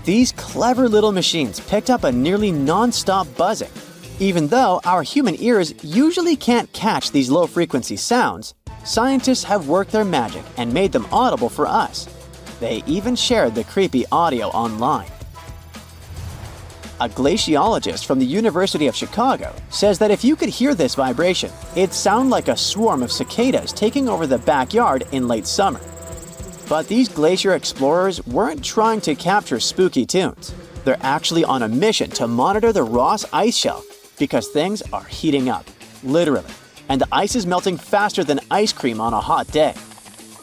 These clever little machines picked up a nearly non-stop buzzing. Even though our human ears usually can't catch these low-frequency sounds, scientists have worked their magic and made them audible for us. They even shared the creepy audio online. A glaciologist from the University of Chicago says that if you could hear this vibration, it'd sound like a swarm of cicadas taking over the backyard in late summer. But these glacier explorers weren't trying to capture spooky tunes. They're actually on a mission to monitor the Ross Ice Shelf because things are heating up, literally, and the ice is melting faster than ice cream on a hot day.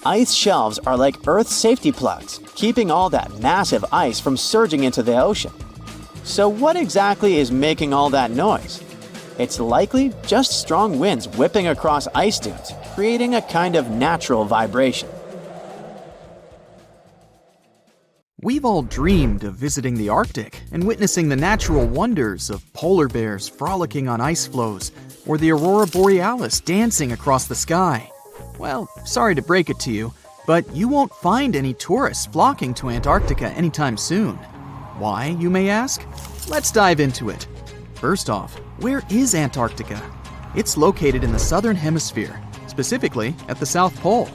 Ice shelves are like Earth's safety plugs, keeping all that massive ice from surging into the ocean. So what exactly is making all that noise? It's likely just strong winds whipping across ice dunes, creating a kind of natural vibration. We've all dreamed of visiting the Arctic and witnessing the natural wonders of polar bears frolicking on ice floes or the aurora borealis dancing across the sky. Well, sorry to break it to you, but you won't find any tourists flocking to Antarctica anytime soon. Why, you may ask? Let's dive into it. First off, where is Antarctica? It's located in the southern hemisphere, specifically at the South Pole.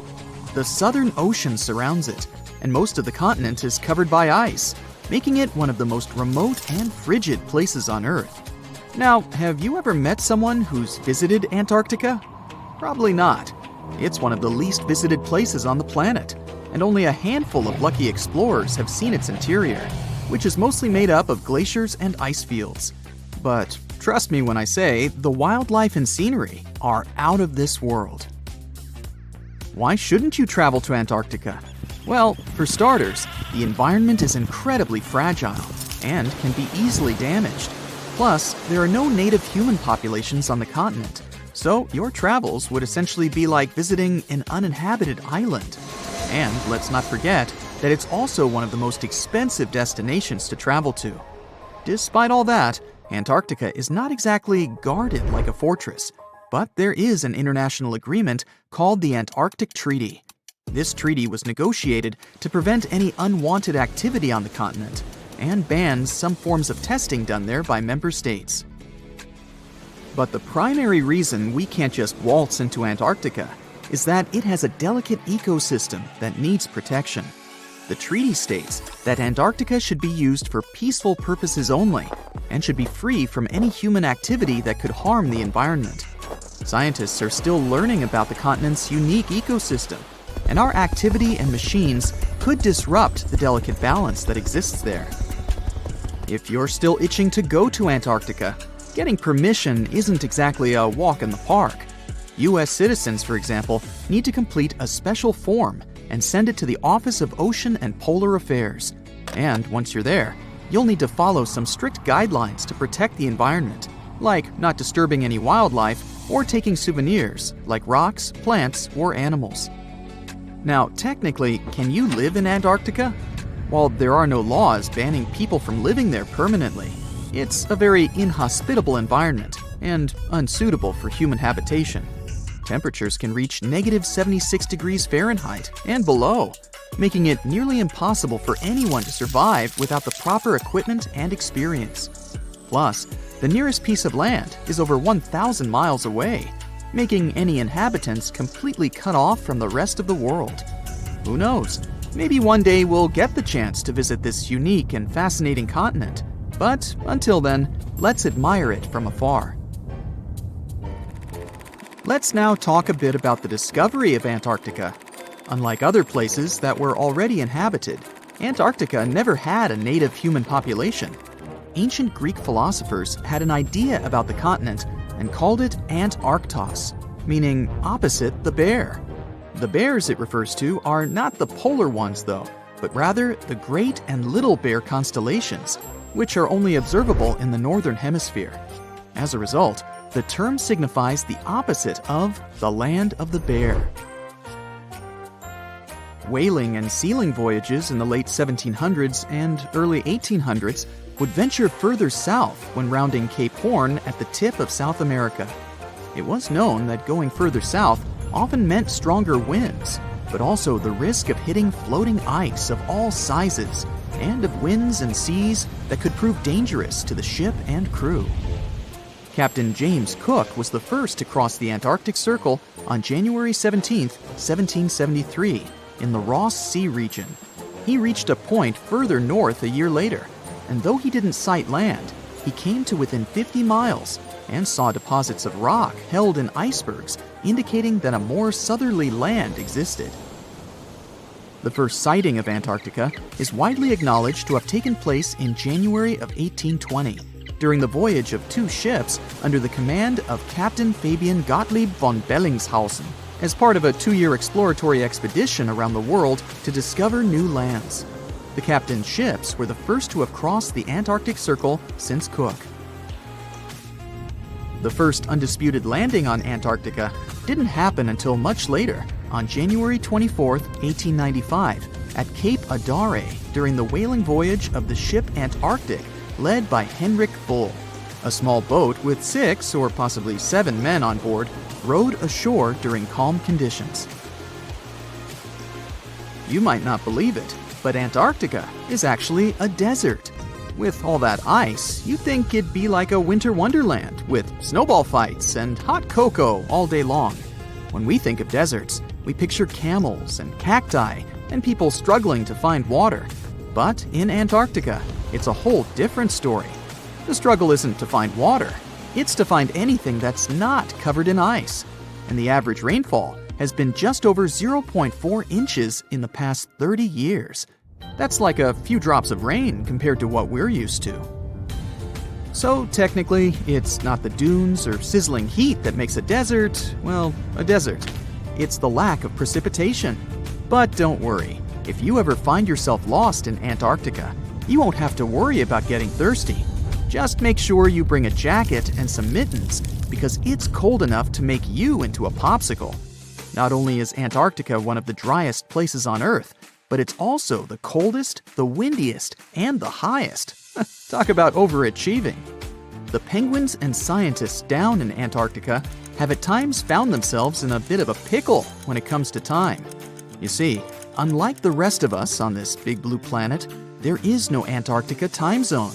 The Southern Ocean surrounds it, and most of the continent is covered by ice, making it one of the most remote and frigid places on Earth. Now, have you ever met someone who's visited Antarctica? Probably not. It's one of the least visited places on the planet, and only a handful of lucky explorers have seen its interior, which is mostly made up of glaciers and ice fields. But trust me when I say the wildlife and scenery are out of this world. Why shouldn't you travel to Antarctica? Well, for starters, the environment is incredibly fragile and can be easily damaged. Plus, there are no native human populations on the continent, so your travels would essentially be like visiting an uninhabited island. And let's not forget that it's also one of the most expensive destinations to travel to. Despite all that, Antarctica is not exactly guarded like a fortress, but there is an international agreement called the Antarctic Treaty. This treaty was negotiated to prevent any unwanted activity on the continent and bans some forms of testing done there by member states. But the primary reason we can't just waltz into Antarctica is that it has a delicate ecosystem that needs protection. The treaty states that Antarctica should be used for peaceful purposes only and should be free from any human activity that could harm the environment. Scientists are still learning about the continent's unique ecosystem, and our activity and machines could disrupt the delicate balance that exists there. If you're still itching to go to Antarctica, getting permission isn't exactly a walk in the park. U.S. citizens, for example, need to complete a special form and send it to the Office of Ocean and Polar Affairs. And once you're there, you'll need to follow some strict guidelines to protect the environment, like not disturbing any wildlife or taking souvenirs like rocks, plants, or animals. Now, technically, can you live in Antarctica? While there are no laws banning people from living there permanently, it's a very inhospitable environment and unsuitable for human habitation. Temperatures can reach -76 degrees Fahrenheit and below, making it nearly impossible for anyone to survive without the proper equipment and experience. Plus, the nearest piece of land is over 1,000 miles away, making any inhabitants completely cut off from the rest of the world. Who knows? Maybe one day we'll get the chance to visit this unique and fascinating continent But until then, let's admire it from afar. Let's now talk a bit about the discovery of Antarctica. Unlike other places that were already inhabited, Antarctica never had a native human population. Ancient Greek philosophers had an idea about the continent and called it Antarctos, meaning opposite the bear. The bears it refers to are not the polar ones though, but rather the Great and Little Bear constellations, which are only observable in the northern hemisphere. As a result, the term signifies the opposite of the land of the bear. Whaling and sealing voyages in the late 1700s and early 1800s would venture further south when rounding Cape Horn at the tip of South America. It was known that going further south often meant stronger winds, but also the risk of hitting floating ice of all sizes and of winds and seas that could prove dangerous to the ship and crew. Captain James Cook was the first to cross the Antarctic Circle on January 17, 1773, in the Ross Sea region. He reached a point further north a year later, and though he didn't sight land, he came to within 50 miles and saw deposits of rock held in icebergs, indicating that a more southerly land existed. The first sighting of Antarctica is widely acknowledged to have taken place in January of 1820, during the voyage of two ships under the command of Captain Fabian Gottlieb von Bellingshausen, as part of a 2-year exploratory expedition around the world to discover new lands. The captain's ships were the first to have crossed the Antarctic Circle since Cook. The first undisputed landing on Antarctica didn't happen until much later, on January 24, 1895, at Cape Adare during the whaling voyage of the ship Antarctic, led by Henrik Bull. A small boat with 6 or possibly 7 men on board rowed ashore during calm conditions. You might not believe it, but Antarctica is actually a desert. With all that ice, you'd think it'd be like a winter wonderland with snowball fights and hot cocoa all day long. When we think of deserts, we picture camels and cacti and people struggling to find water. But in Antarctica, it's a whole different story. The struggle isn't to find water, it's to find anything that's not covered in ice. And the average rainfall has been just over 0.4 inches in the past 30 years. That's like a few drops of rain compared to what we're used to. So technically, it's not the dunes or sizzling heat that makes a desert, well, a desert. It's the lack of precipitation. But don't worry, if you ever find yourself lost in Antarctica, you won't have to worry about getting thirsty. Just make sure you bring a jacket and some mittens, because it's cold enough to make you into a popsicle. Not only is Antarctica one of the driest places on Earth, but it's also the coldest, the windiest, and the highest. Talk about overachieving. The penguins and scientists down in Antarctica have at times found themselves in a bit of a pickle when it comes to time. You see, unlike the rest of us on this big blue planet, there is no Antarctica time zone.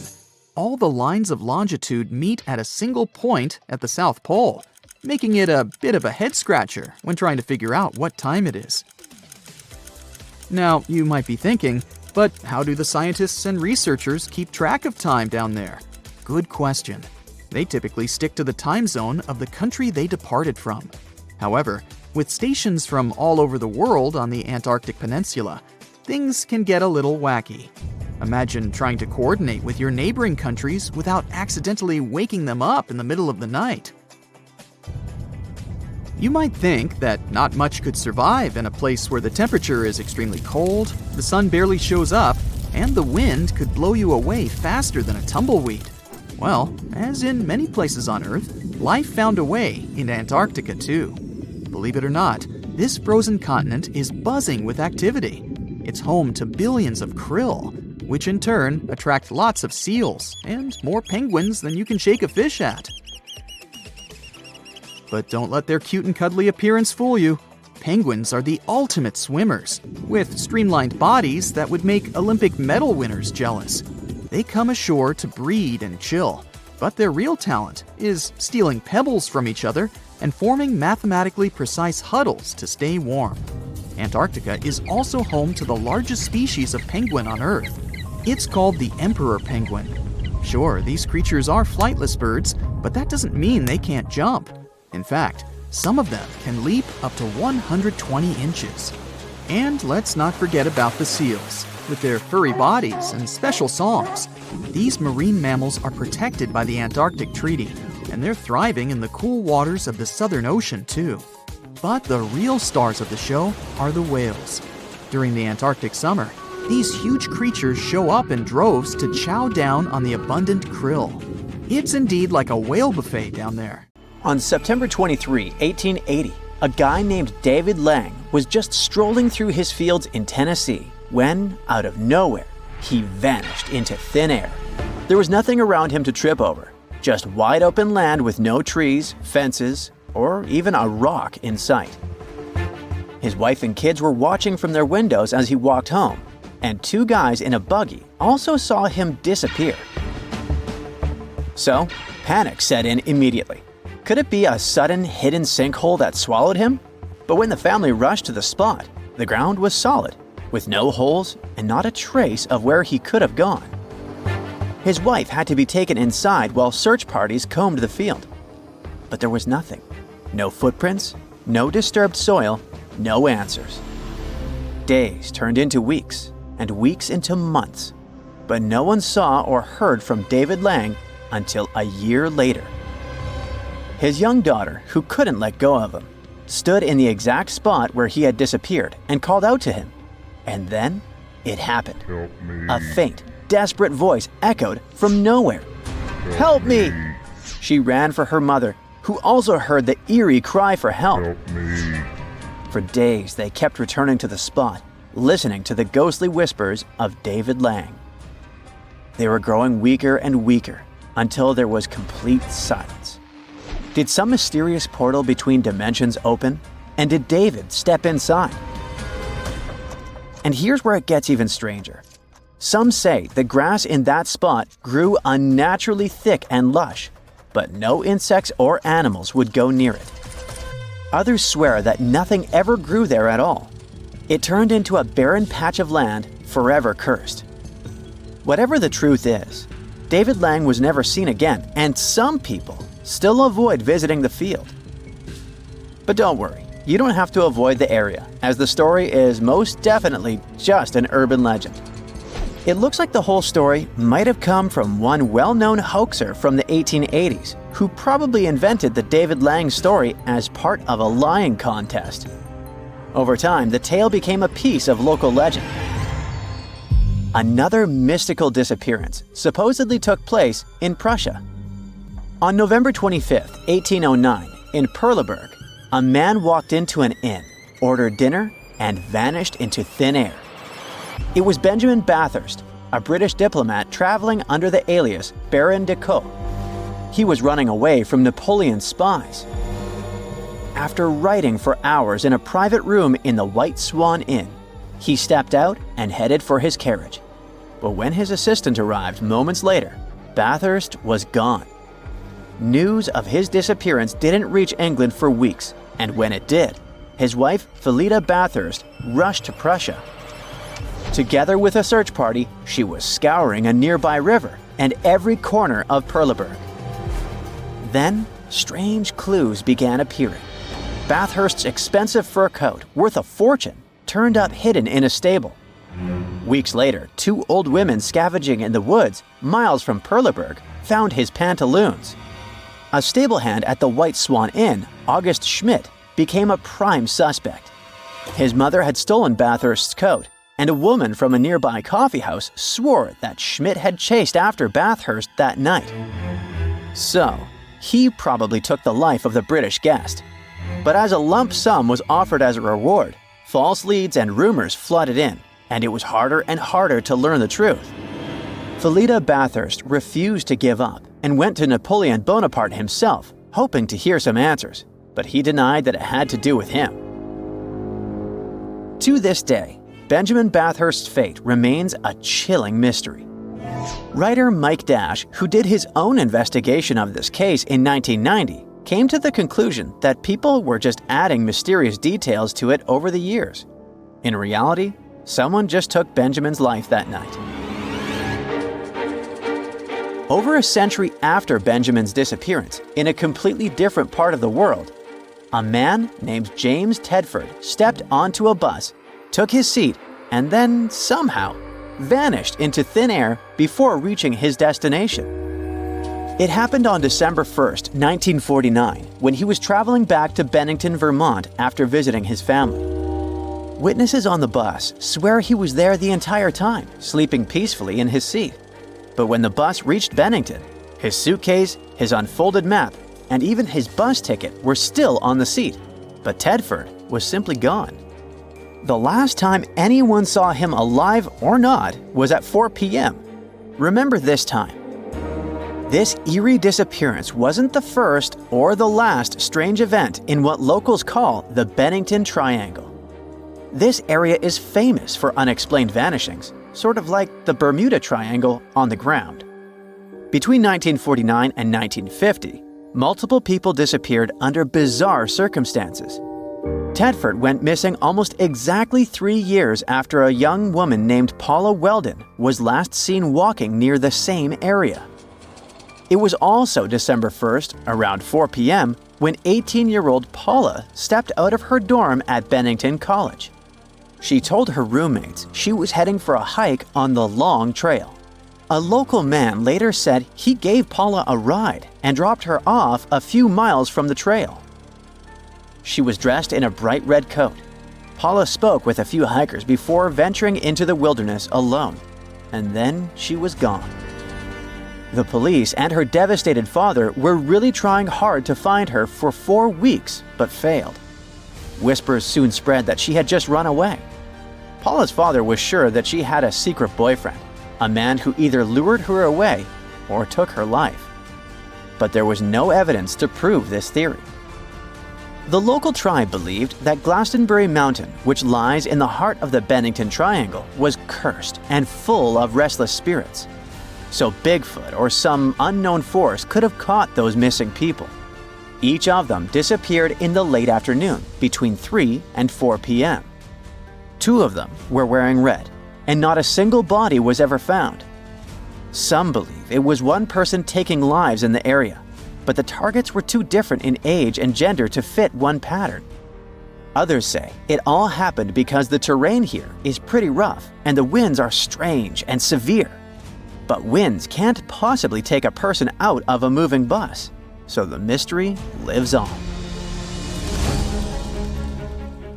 All the lines of longitude meet at a single point at the South Pole, making it a bit of a head-scratcher when trying to figure out what time it is. Now, you might be thinking, but how do the scientists and researchers keep track of time down there? Good question. They typically stick to the time zone of the country they departed from. However, with stations from all over the world on the Antarctic Peninsula, things can get a little wacky. Imagine trying to coordinate with your neighboring countries without accidentally waking them up in the middle of the night. You might think that not much could survive in a place where the temperature is extremely cold, the sun barely shows up, and the wind could blow you away faster than a tumbleweed. Well, as in many places on Earth, life found a way in Antarctica too. Believe it or not, this frozen continent is buzzing with activity. It's home to billions of krill, which in turn attract lots of seals and more penguins than you can shake a fish at. But don't let their cute and cuddly appearance fool you. Penguins are the ultimate swimmers, with streamlined bodies that would make Olympic medal winners jealous. They come ashore to breed and chill, but their real talent is stealing pebbles from each other and forming mathematically precise huddles to stay warm. Antarctica is also home to the largest species of penguin on Earth. It's called the emperor penguin. Sure, these creatures are flightless birds, but that doesn't mean they can't jump. In fact, some of them can leap up to 120 inches. And let's not forget about the seals. With their furry bodies and special songs, these marine mammals are protected by the Antarctic Treaty, and they're thriving in the cool waters of the Southern Ocean too. But the real stars of the show are the whales. During the Antarctic summer, these huge creatures show up in droves to chow down on the abundant krill. It's indeed like a whale buffet down there. On September 23, 1880, a guy named David Lang was just strolling through his fields in Tennessee when, out of nowhere, he vanished into thin air. There was nothing around him to trip over, just wide open land with no trees, fences, or even a rock in sight. His wife and kids were watching from their windows as he walked home, and two guys in a buggy also saw him disappear. So, panic set in immediately. Could it be a sudden hidden sinkhole that swallowed him? But when the family rushed to the spot, the ground was solid, with no holes and not a trace of where he could have gone. His wife had to be taken inside while search parties combed the field. But there was nothing. No footprints, no disturbed soil, no answers. Days turned into weeks, and weeks into months. But no one saw or heard from David Lang until a year later. His young daughter, who couldn't let go of him, stood in the exact spot where he had disappeared and called out to him. And then it happened. Help me. A faint, desperate voice echoed from nowhere. "Help me!" She ran for her mother, who also heard the eerie cry for help. Help me. For days, they kept returning to the spot, listening to the ghostly whispers of David Lang. They were growing weaker and weaker until there was complete silence. Did some mysterious portal between dimensions open? And did David step inside? And here's where it gets even stranger. Some say the grass in that spot grew unnaturally thick and lush, but no insects or animals would go near it. Others swear that nothing ever grew there at all. It turned into a barren patch of land forever cursed. Whatever the truth is, David Lang was never seen again, and some people still avoid visiting the field. But don't worry, you don't have to avoid the area, as the story is most definitely just an urban legend. It looks like the whole story might have come from one well-known hoaxer from the 1880s, who probably invented the David Lang story as part of a lying contest. Over time, the tale became a piece of local legend. Another mystical disappearance supposedly took place in Prussia. On November 25, 1809, in Perleberg, a man walked into an inn, ordered dinner, and vanished into thin air. It was Benjamin Bathurst, a British diplomat traveling under the alias Baron de Caux. He was running away from Napoleon's spies. After writing for hours in a private room in the White Swan Inn, he stepped out and headed for his carriage. But when his assistant arrived moments later, Bathurst was gone. News of his disappearance didn't reach England for weeks, and when it did, his wife, Philida Bathurst, rushed to Prussia. Together with a search party, she was scouring a nearby river and every corner of Perleberg. Then, strange clues began appearing. Bathurst's expensive fur coat, worth a fortune, turned up hidden in a stable. Weeks later, two old women scavenging in the woods, miles from Perleberg, found his pantaloons. A stable hand at the White Swan Inn, August Schmidt, became a prime suspect. His mother had stolen Bathurst's coat, and a woman from a nearby coffeehouse swore that Schmidt had chased after Bathurst that night. So, he probably took the life of the British guest. But as a lump sum was offered as a reward, false leads and rumors flooded in, and it was harder and harder to learn the truth. Philida Bathurst refused to give up and went to Napoleon Bonaparte himself, hoping to hear some answers, but he denied that it had to do with him. To this day, Benjamin Bathurst's fate remains a chilling mystery. Writer Mike Dash, who did his own investigation of this case in 1990, came to the conclusion that people were just adding mysterious details to it over the years. In reality, someone just took Benjamin's life that night. Over a century after Benjamin's disappearance, in a completely different part of the world, a man named James Tedford stepped onto a bus, took his seat, and then somehow vanished into thin air before reaching his destination. It happened on December 1st, 1949, when he was traveling back to Bennington, Vermont after visiting his family. Witnesses on the bus swear he was there the entire time, sleeping peacefully in his seat. But when the bus reached Bennington, his suitcase, his unfolded map, and even his bus ticket were still on the seat, but Tedford was simply gone. The last time anyone saw him alive or not was at 4 p.m. Remember this time. This eerie disappearance wasn't the first or the last strange event in what locals call the Bennington Triangle. This area is famous for unexplained vanishings, sort of like the Bermuda Triangle on the ground. Between 1949 and 1950, multiple people disappeared under bizarre circumstances. Tedford went missing almost exactly 3 years after a young woman named Paula Weldon was last seen walking near the same area. It was also December 1st, around 4 p.m., when 18-year-old Paula stepped out of her dorm at Bennington College. She told her roommates she was heading for a hike on the long trail. A local man later said he gave Paula a ride and dropped her off a few miles from the trail. She was dressed in a bright red coat. Paula spoke with a few hikers before venturing into the wilderness alone, and then she was gone. The police and her devastated father were really trying hard to find her for 4 weeks, but failed. Whispers soon spread that she had just run away. Paula's father was sure that she had a secret boyfriend, a man who either lured her away or took her life. But there was no evidence to prove this theory. The local tribe believed that Glastonbury Mountain, which lies in the heart of the Bennington Triangle, was cursed and full of restless spirits. So Bigfoot or some unknown force could have caught those missing people. Each of them disappeared in the late afternoon, between 3 and 4 p.m. 2 of them were wearing red, and not a single body was ever found. Some believe it was one person taking lives in the area, but the targets were too different in age and gender to fit one pattern. Others say it all happened because the terrain here is pretty rough and the winds are strange and severe. But winds can't possibly take a person out of a moving bus, so the mystery lives on.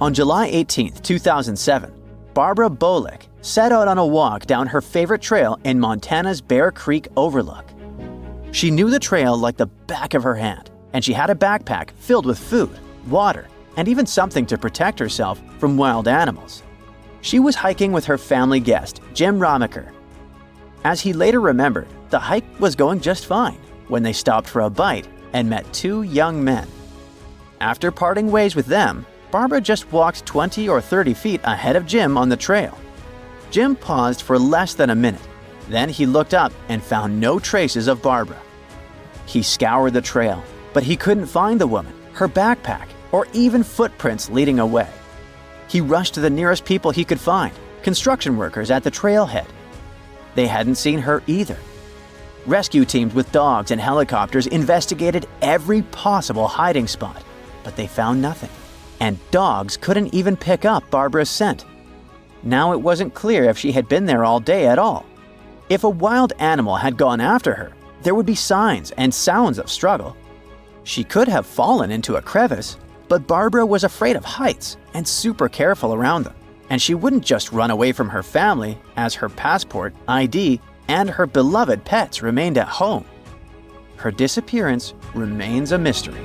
On July 18, 2007, Barbara Bolick set out on a walk down her favorite trail in Montana's Bear Creek Overlook. She knew the trail like the back of her hand, and she had a backpack filled with food, water, and even something to protect herself from wild animals. She was hiking with her family guest, Jim Ramaker. As he later remembered, the hike was going just fine when they stopped for a bite and met 2 young men. After parting ways with them, Barbara just walked 20 or 30 feet ahead of Jim on the trail. Jim paused for less than a minute. Then he looked up and found no traces of Barbara. He scoured the trail, but he couldn't find the woman, her backpack, or even footprints leading away. He rushed to the nearest people he could find, construction workers at the trailhead. They hadn't seen her either. Rescue teams with dogs and helicopters investigated every possible hiding spot, but they found nothing. And dogs couldn't even pick up Barbara's scent. Now it wasn't clear if she had been there all day at all. If a wild animal had gone after her, there would be signs and sounds of struggle. She could have fallen into a crevice, but Barbara was afraid of heights and super careful around them. And she wouldn't just run away from her family, as her passport, ID, and her beloved pets remained at home. Her disappearance remains a mystery.